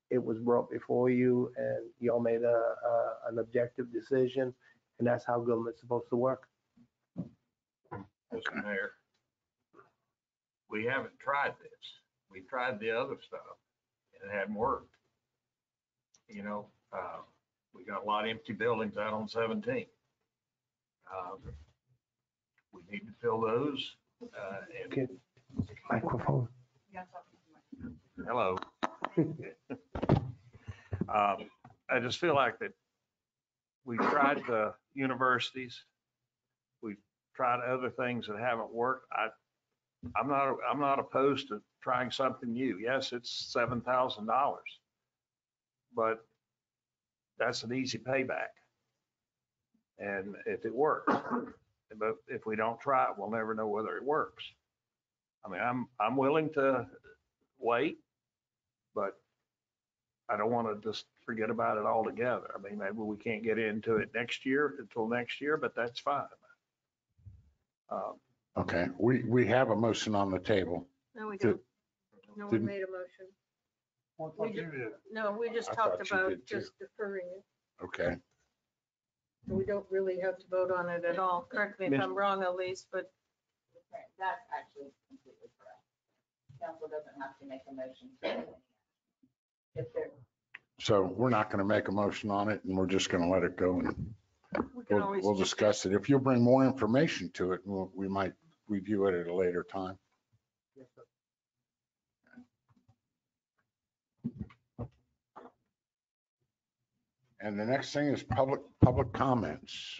it was brought before you, and y'all made an objective decision, and that's how government's supposed to work. Mr. Mayor, we haven't tried this. We tried the other stuff and it hadn't worked. We got a lot of empty buildings out on 17. We need to fill those. Okay. Microphone. Hello. I just feel like that we tried the universities. We've tried other things that haven't worked. I'm not opposed to trying something new. Yes, it's $7,000, but that's an easy payback. And if it works, but if we don't try it, we'll never know whether it works. I mean, I'm willing to wait, but I don't want to just forget about it altogether. I mean, maybe we can't get into it until next year, but that's fine. Okay, we have a motion on the table. No, we don't. No one Didn't- made a motion. What about you did? No, we just I talked thought you about did too. just deferring it. Okay, So we don't really have to vote on it at all. Correct me if I'm wrong, Elise, but That's actually completely correct. Council doesn't have to make a motion to take any action. If they're, so we're not going to make a motion on it, and we're just going to let it go, and we can always. we'll discuss it. If you'll bring more information to it, we might review it at a later time. And the next thing is public comments.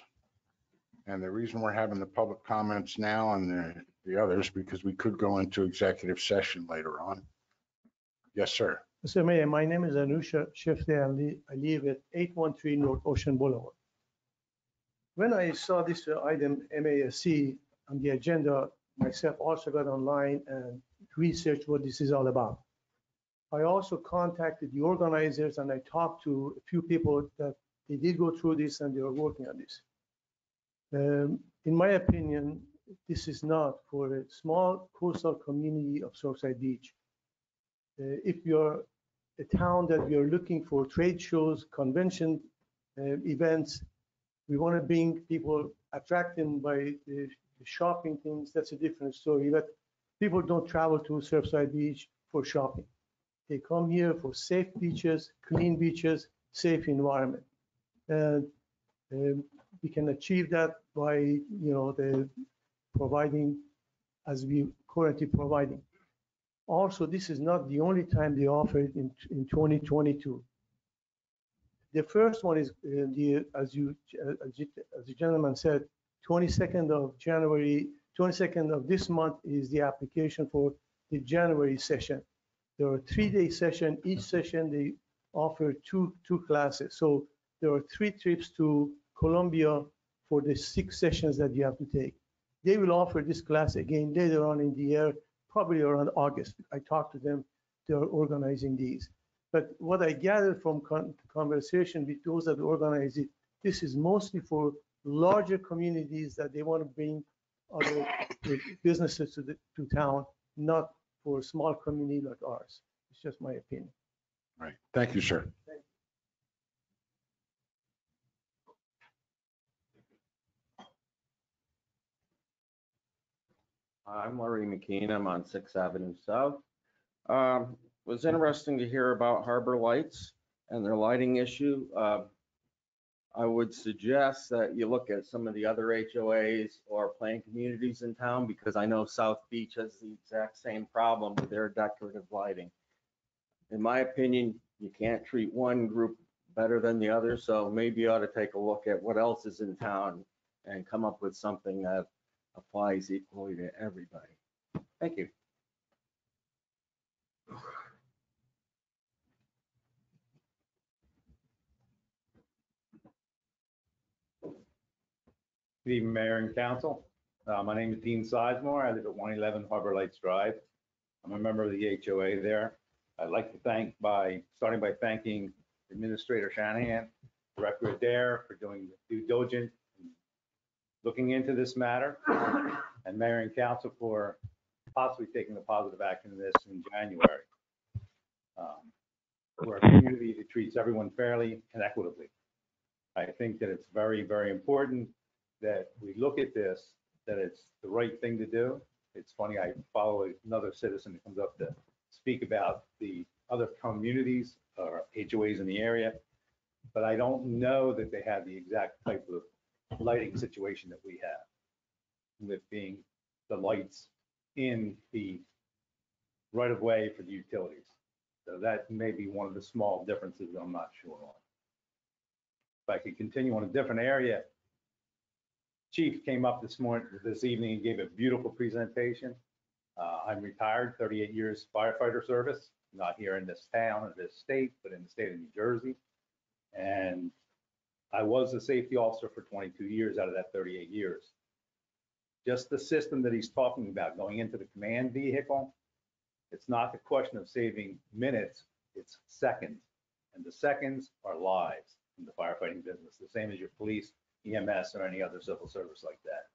And the reason we're having the public comments now and the others, because we could go into executive session later on. Yes, sir. Mr. Mayor, my name is Anusha Shifte. I live at 813 North Ocean Boulevard. When I saw this item MASC on the agenda, myself also got online and researched what this is all about. I also contacted the organizers and I talked to a few people that they did go through this and they are working on this. In my opinion, this is not for a small coastal community of Surfside Beach. If you're a town that we are looking for trade shows, convention events, we want to bring people, attract them by the shopping things, that's a different story. But people don't travel to Surfside Beach for shopping. They come here for safe beaches, clean beaches, safe environment. And we can achieve that by, the providing as we currently providing. Also, this is not the only time they offer it in 2022. The first one is as the gentleman said, 22nd of January, 22nd of this month is the application for the January session. There are 3-day session. Each session they offer two classes. So there are 3 trips to Colombia for the 6 sessions that you have to take. They will offer this class again later on in the year, probably around August. I talked to them. They are organizing these. But what I gathered from conversation with those that organize it, this is mostly for larger communities that they want to bring other businesses to town, not for a small community like ours. It's just my opinion. Right. Thank you, sir. I'm Larry McKean. I'm on 6th Avenue South. Was interesting to hear about Harbor Lights and their lighting issue. I would suggest that you look at some of the other HOAs or planned communities in town, because I know South Beach has the exact same problem with their decorative lighting. In my opinion, you can't treat one group better than the other, so maybe you ought to take a look at what else is in town and come up with something that applies equally to everybody. Thank you. Good evening, Mayor and Council. My name is Dean Sizemore. I live at 111 Harbor Lights Drive. I'm a member of the HOA there. I'd like to starting by thanking Administrator Shanahan, Director Adair for doing due diligence, looking into this matter, and Mayor and Council for possibly taking a positive action in this in January. We're a community that treats everyone fairly and equitably. I think that it's very, very important that we look at this, that it's the right thing to do. It's funny, I follow another citizen that comes up to speak about the other communities or HOAs in the area, but I don't know that they have the exact type of lighting situation that we have, with being the lights in the right of way for the utilities. So that may be one of the small differences I'm not sure on. If I could continue on a different area, Chief came up this evening and gave a beautiful presentation. I'm retired, 38 years firefighter service, not here in this town or this state, but in the state of New Jersey. And I was a safety officer for 22 years out of that 38 years. Just the system that he's talking about, going into the command vehicle, it's not the question of saving minutes, it's seconds. And the seconds are lives in the firefighting business, the same as your police, EMS, or any other civil service like that.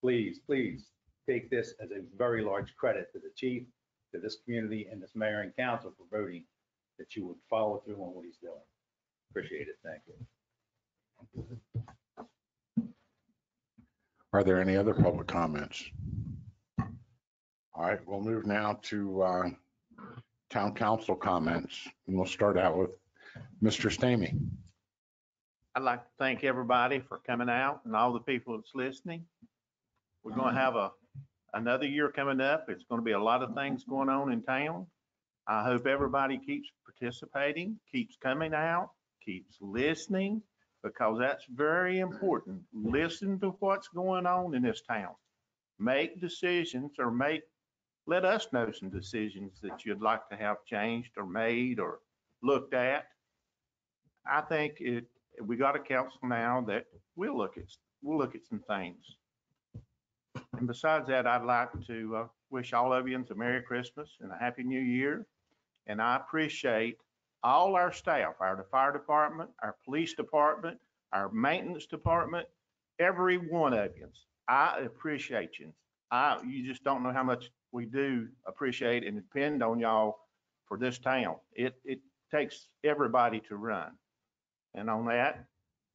Please, please take this as a very large credit to the chief, to this community, and this mayor and council for voting that you would follow through on what he's doing. Appreciate it. Thank you. Are there any other public comments? All right, we'll move now to town council comments, and we'll start out with Mr. Stamey. I'd like to thank everybody for coming out and all the people that's listening. We're going to have another year coming up. It's going to be a lot of things going on in town. I hope everybody keeps participating, keeps coming out, keeps listening, because that's very important. Listen to what's going on in this town. Make decisions, or let us know some decisions that you'd like to have changed or made or looked at. I think we got a council now that we'll look at some things. And besides that, I'd like to wish all of you a Merry Christmas and a Happy New Year. And I appreciate all our staff, our fire department, our police department, our maintenance department, every one of you. I appreciate you. You just don't know how much we do appreciate and depend on y'all for this town. It takes everybody to run. And on that,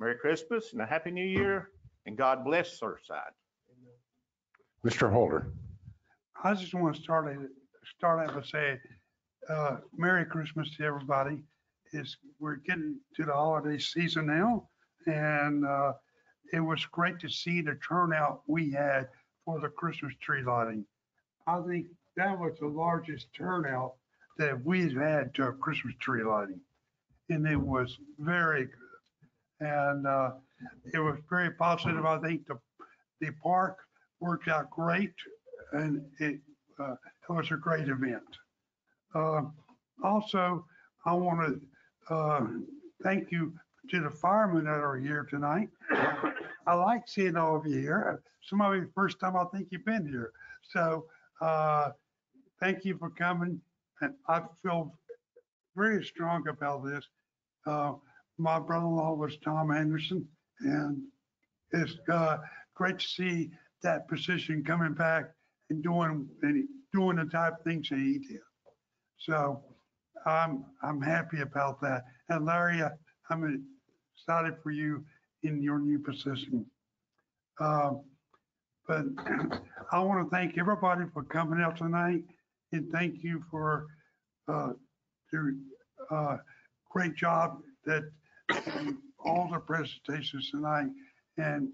Merry Christmas and a Happy New Year, and God bless Surfside. Mr. Holder. I just want to start out by saying Merry Christmas to everybody. We're getting to the holiday season now, and it was great to see the turnout we had for the Christmas tree lighting. I think that was the largest turnout that we've had to a Christmas tree lighting, and it was very good. And it was very positive. I think the park worked out great, and it was a great event. Also, I want to thank you to the firemen that are here tonight. I like seeing all of you here. Some of you, first time I think you've been here. So thank you for coming. And I feel very strong about this. My brother-in-law was Tom Anderson, and it's great to see that position coming back and doing the type of things that he did. So I'm happy about that. And Larry, I'm excited for you in your new position. But I want to thank everybody for coming out tonight, and thank you for the great job that all the presentations tonight, and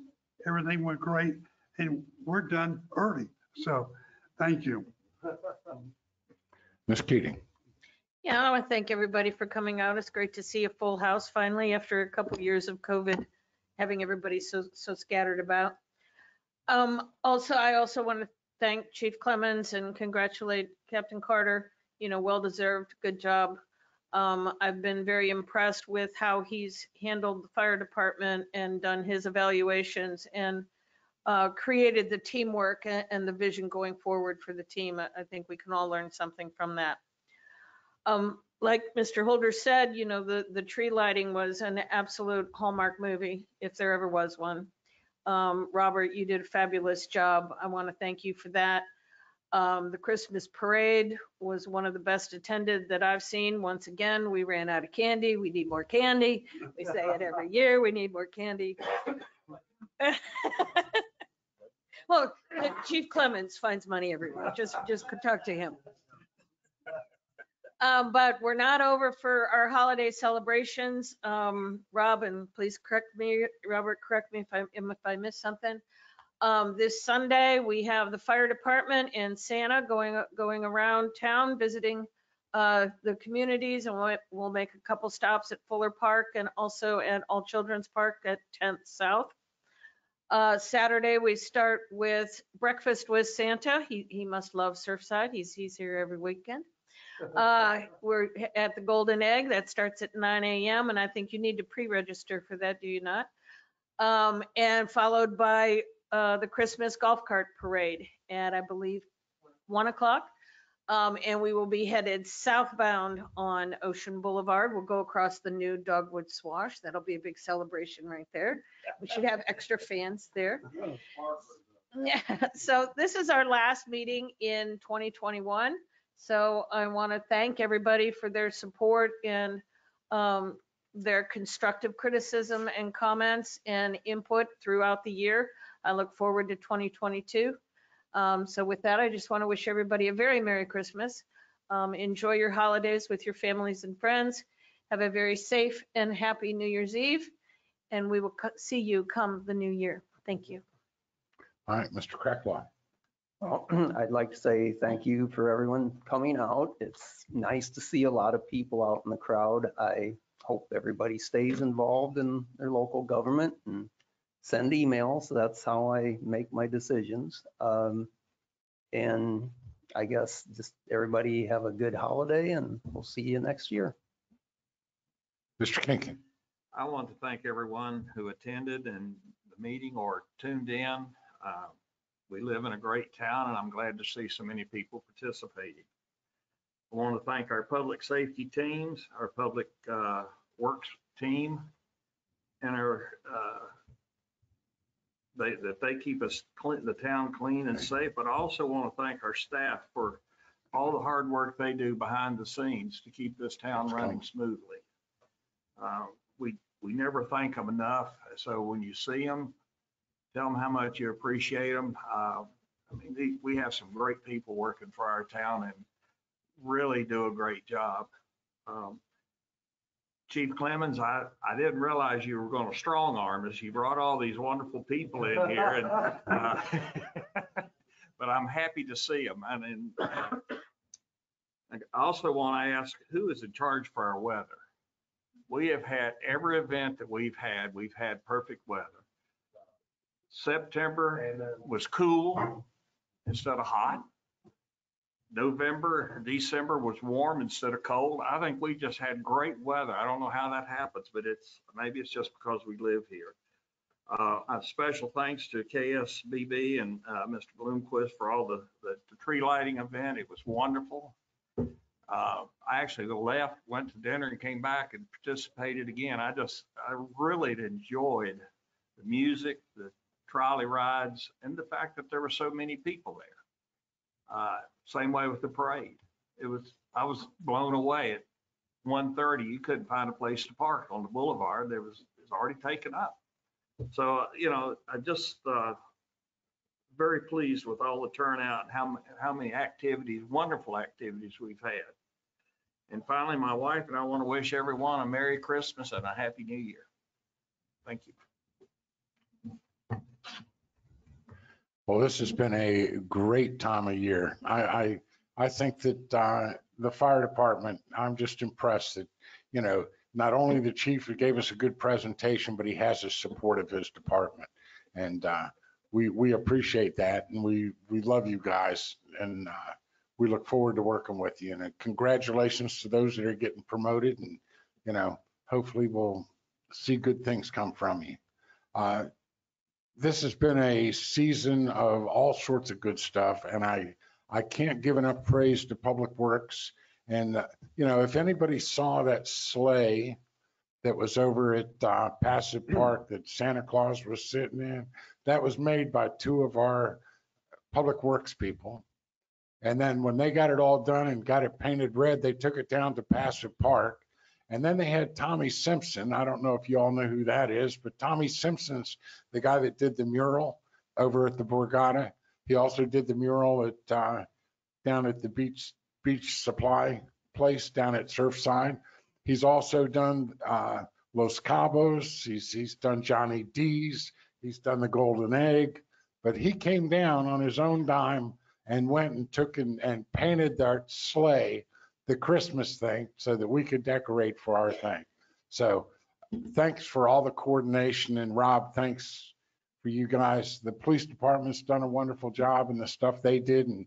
everything went great, and we're done early. So thank you. Ms. Keating. Yeah, I want to thank everybody for coming out. It's great to see a full house finally after a couple of years of COVID, having everybody so scattered about. Also, I also want to thank Chief Clemens and congratulate Captain Carter. You know, well-deserved, good job. I've been very impressed with how he's handled the fire department and done his evaluations and created the teamwork and the vision going forward for the team. I think we can all learn something from that. Like Mr. Holder said, you know, the tree lighting was an absolute Hallmark movie, if there ever was one. Robert, you did a fabulous job. I want to thank you for that. The Christmas parade was one of the best attended that I've seen. Once again, we ran out of candy. We need more candy. We say it every year. We need more candy. Well, Chief Clemens finds money everywhere. Just talk to him. But we're not over for our holiday celebrations. Robin, please correct me. Robert, correct me if I missed something. This Sunday, we have the fire department and Santa going around town visiting the communities, and we'll make a couple stops at Fuller Park and also at All Children's Park at 10th South. Saturday, we start with breakfast with Santa. He must love Surfside. He's here every weekend. We're at the Golden Egg. That starts at 9 a.m. and I think you need to pre-register for that, do you not? And followed by the Christmas golf cart parade at, I believe, 1 o'clock. And we will be headed southbound on Ocean Boulevard. We'll go across the new Dogwood Swash. That'll be a big celebration right there. We should have extra fans there. Yeah. So this is our last meeting in 2021. So I want to thank everybody for their support and their constructive criticism and comments and input throughout the year. I look forward to 2022. So with that, I just want to wish everybody a very Merry Christmas. Enjoy your holidays with your families and friends. Have a very safe and happy New Year's Eve. And we will see you come the new year. Thank you. All right, Mr. Crackline. Well, I'd like to say thank you for everyone coming out. It's nice to see a lot of people out in the crowd. I hope everybody stays involved in their local government and send emails. That's how I make my decisions. And I guess just everybody have a good holiday and we'll see you next year. Mr. Kinkin. I want to thank everyone who attended and the meeting or tuned in. We live in a great town and I'm glad to see so many people participating. I want to thank our public safety teams, our public works team, and our that they keep us clean, the town clean and safe, but I also want to thank our staff for all the hard work they do behind the scenes to keep this town running smoothly. We never thank them enough. So when you see them, tell them how much you appreciate them. I mean, we have some great people working for our town and really do a great job. Chief Clemens, I didn't realize you were going to strong arm us. You brought all these wonderful people in here, and, but I'm happy to see them. And I also want to ask, who is in charge for our weather? We have had every event that we've had perfect weather. September was cool instead of hot. November, December was warm instead of cold. I think we just had great weather. I don't know how that happens, but maybe it's just because we live here. A special thanks to KSBB and Mr. Bloomquist for all the tree lighting event. It was wonderful. I actually left, went to dinner and came back and participated again. I really enjoyed the music, the trolley rides, and the fact that there were so many people there. Same way with the parade. I was blown away at 1:30. You couldn't find a place to park on the boulevard. It was already taken up. So, I just very pleased with all the turnout and how many activities, wonderful activities we've had. And finally, my wife and I want to wish everyone a Merry Christmas and a Happy New Year. Thank you. Well, this has been a great time of year. I think that the fire department, I'm just impressed that, not only the chief who gave us a good presentation, but he has the support of his department. And we appreciate that. And we love you guys. And we look forward to working with you. And congratulations to those that are getting promoted. And, hopefully we'll see good things come from you. This has been a season of all sorts of good stuff, and I can't give enough praise to Public Works. And, if anybody saw that sleigh that was over at Passive Park that Santa Claus was sitting in, that was made by two of our Public Works people. And then when they got it all done and got it painted red, they took it down to Passive Park. And then they had Tommy Simpson. I don't know if you all know who that is, but Tommy Simpson's the guy that did the mural over at the Borgata. He also did the mural at down at the beach supply place down at Surfside. He's also done Los Cabos. He's done Johnny D's. He's done the Golden Egg. But he came down on his own dime and went and took and painted our sleigh, the Christmas thing, so that we could decorate for our thing. So thanks for all the coordination. And Rob, thanks for you guys. The police department's done a wonderful job in the stuff they did. And,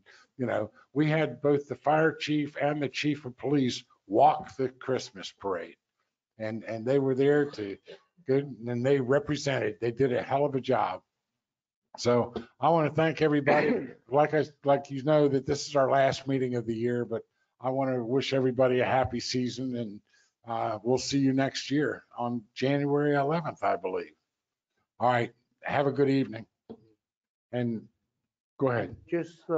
we had both the fire chief and the chief of police walk the Christmas parade. And they were there to good, and they represented, they did a hell of a job. So I want to thank everybody. Like that this is our last meeting of the year, but I want to wish everybody a happy season, and we'll see you next year on January 11th, I believe. All right. Have a good evening. And go ahead. Just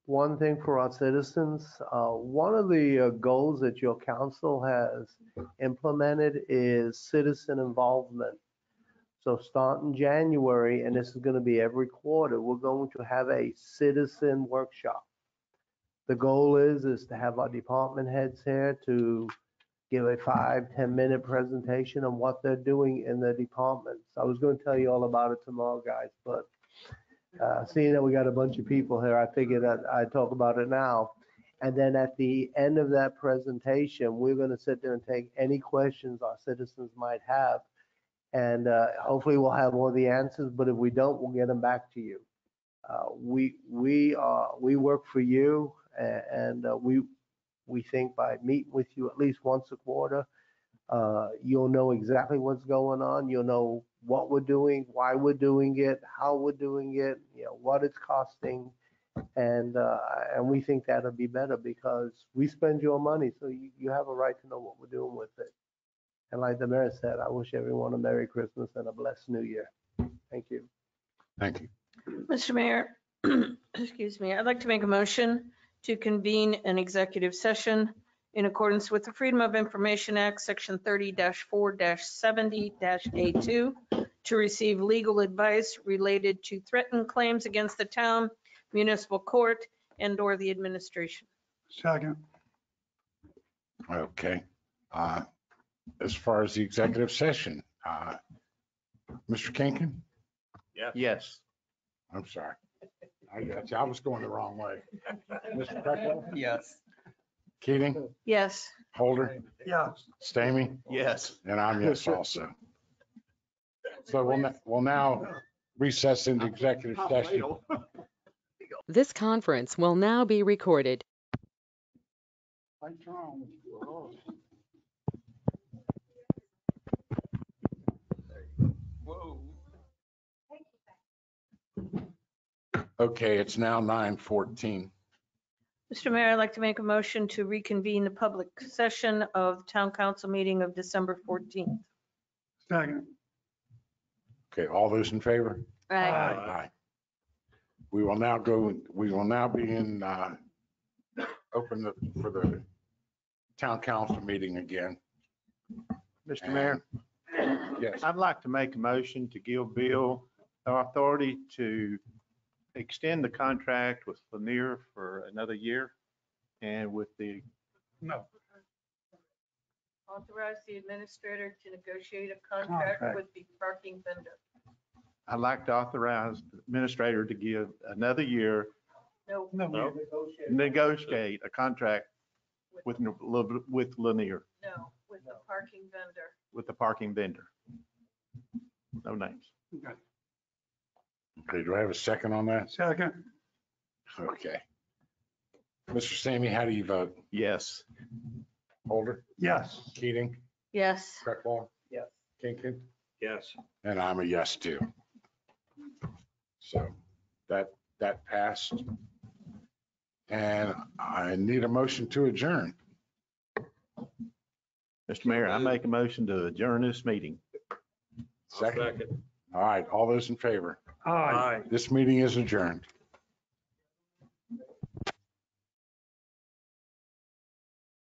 one thing for our citizens. One of the goals that your council has implemented is citizen involvement. So starting January, and this is going to be every quarter, we're going to have a citizen workshop. The goal is to have our department heads here to give a 5-10 minute presentation on what they're doing in their departments. I was going to tell you all about it tomorrow, guys, but seeing that we got a bunch of people here, I figured that I'd talk about it now. And then at the end of that presentation, we're going to sit there and take any questions our citizens might have. And hopefully we'll have all the answers, but if we don't, we'll get them back to you. We work for you, and we think by meeting with you at least once a quarter, you'll know exactly what's going on. You'll know what we're doing, why we're doing it, how we're doing it, what it's costing. And we think that'll be better because we spend your money, so you have a right to know what we're doing with it. And like the mayor said, I wish everyone a Merry Christmas and a blessed New Year. Thank you. Thank you. Mr. Mayor, excuse me, I'd like to make a motion to convene an executive session in accordance with the Freedom of Information Act, Section 30-4-70-A2, to receive legal advice related to threatened claims against the town, municipal court, and/or the administration. Second. Okay. As far as the executive session, Mr. Kinkin? Yes. I'm sorry. I was going the wrong way. Mr. Peckwell? Yes. Keating? Yes. Holder? Yes. Stamey? Yes. And I'm yes also. So we'll now recess into executive session. This conference will now be recorded. Whoa. Okay, it's now 9:14. Mr. Mayor, I'd like to make a motion to reconvene the public session of Town Council meeting of December 14th. Second. Okay, all those in favor? Aye. Aye. We will now be in open for the town council meeting again. Mr. Mayor? Yes. I'd like to make a motion to give Bill the authority to extend the contract with Lanier for another year and with the, No. Authorize the administrator to negotiate a contract with the parking vendor. I'd like to authorize the administrator to give another year, No. negotiate a contract with Lanier, No, with the parking vendor. with the parking vendor. No names. Okay, do I have a second on that? Second. Okay. Mr. Sammy, how do you vote? Yes. Holder? Yes. Keating? Yes. Creckwell? Yes. Kinkin? Yes. And I'm a yes too. So that passed. And I need a motion to adjourn. Mr. Mayor, I make a motion to adjourn this meeting. Second. All right, all those in favor? Aye. This meeting is adjourned.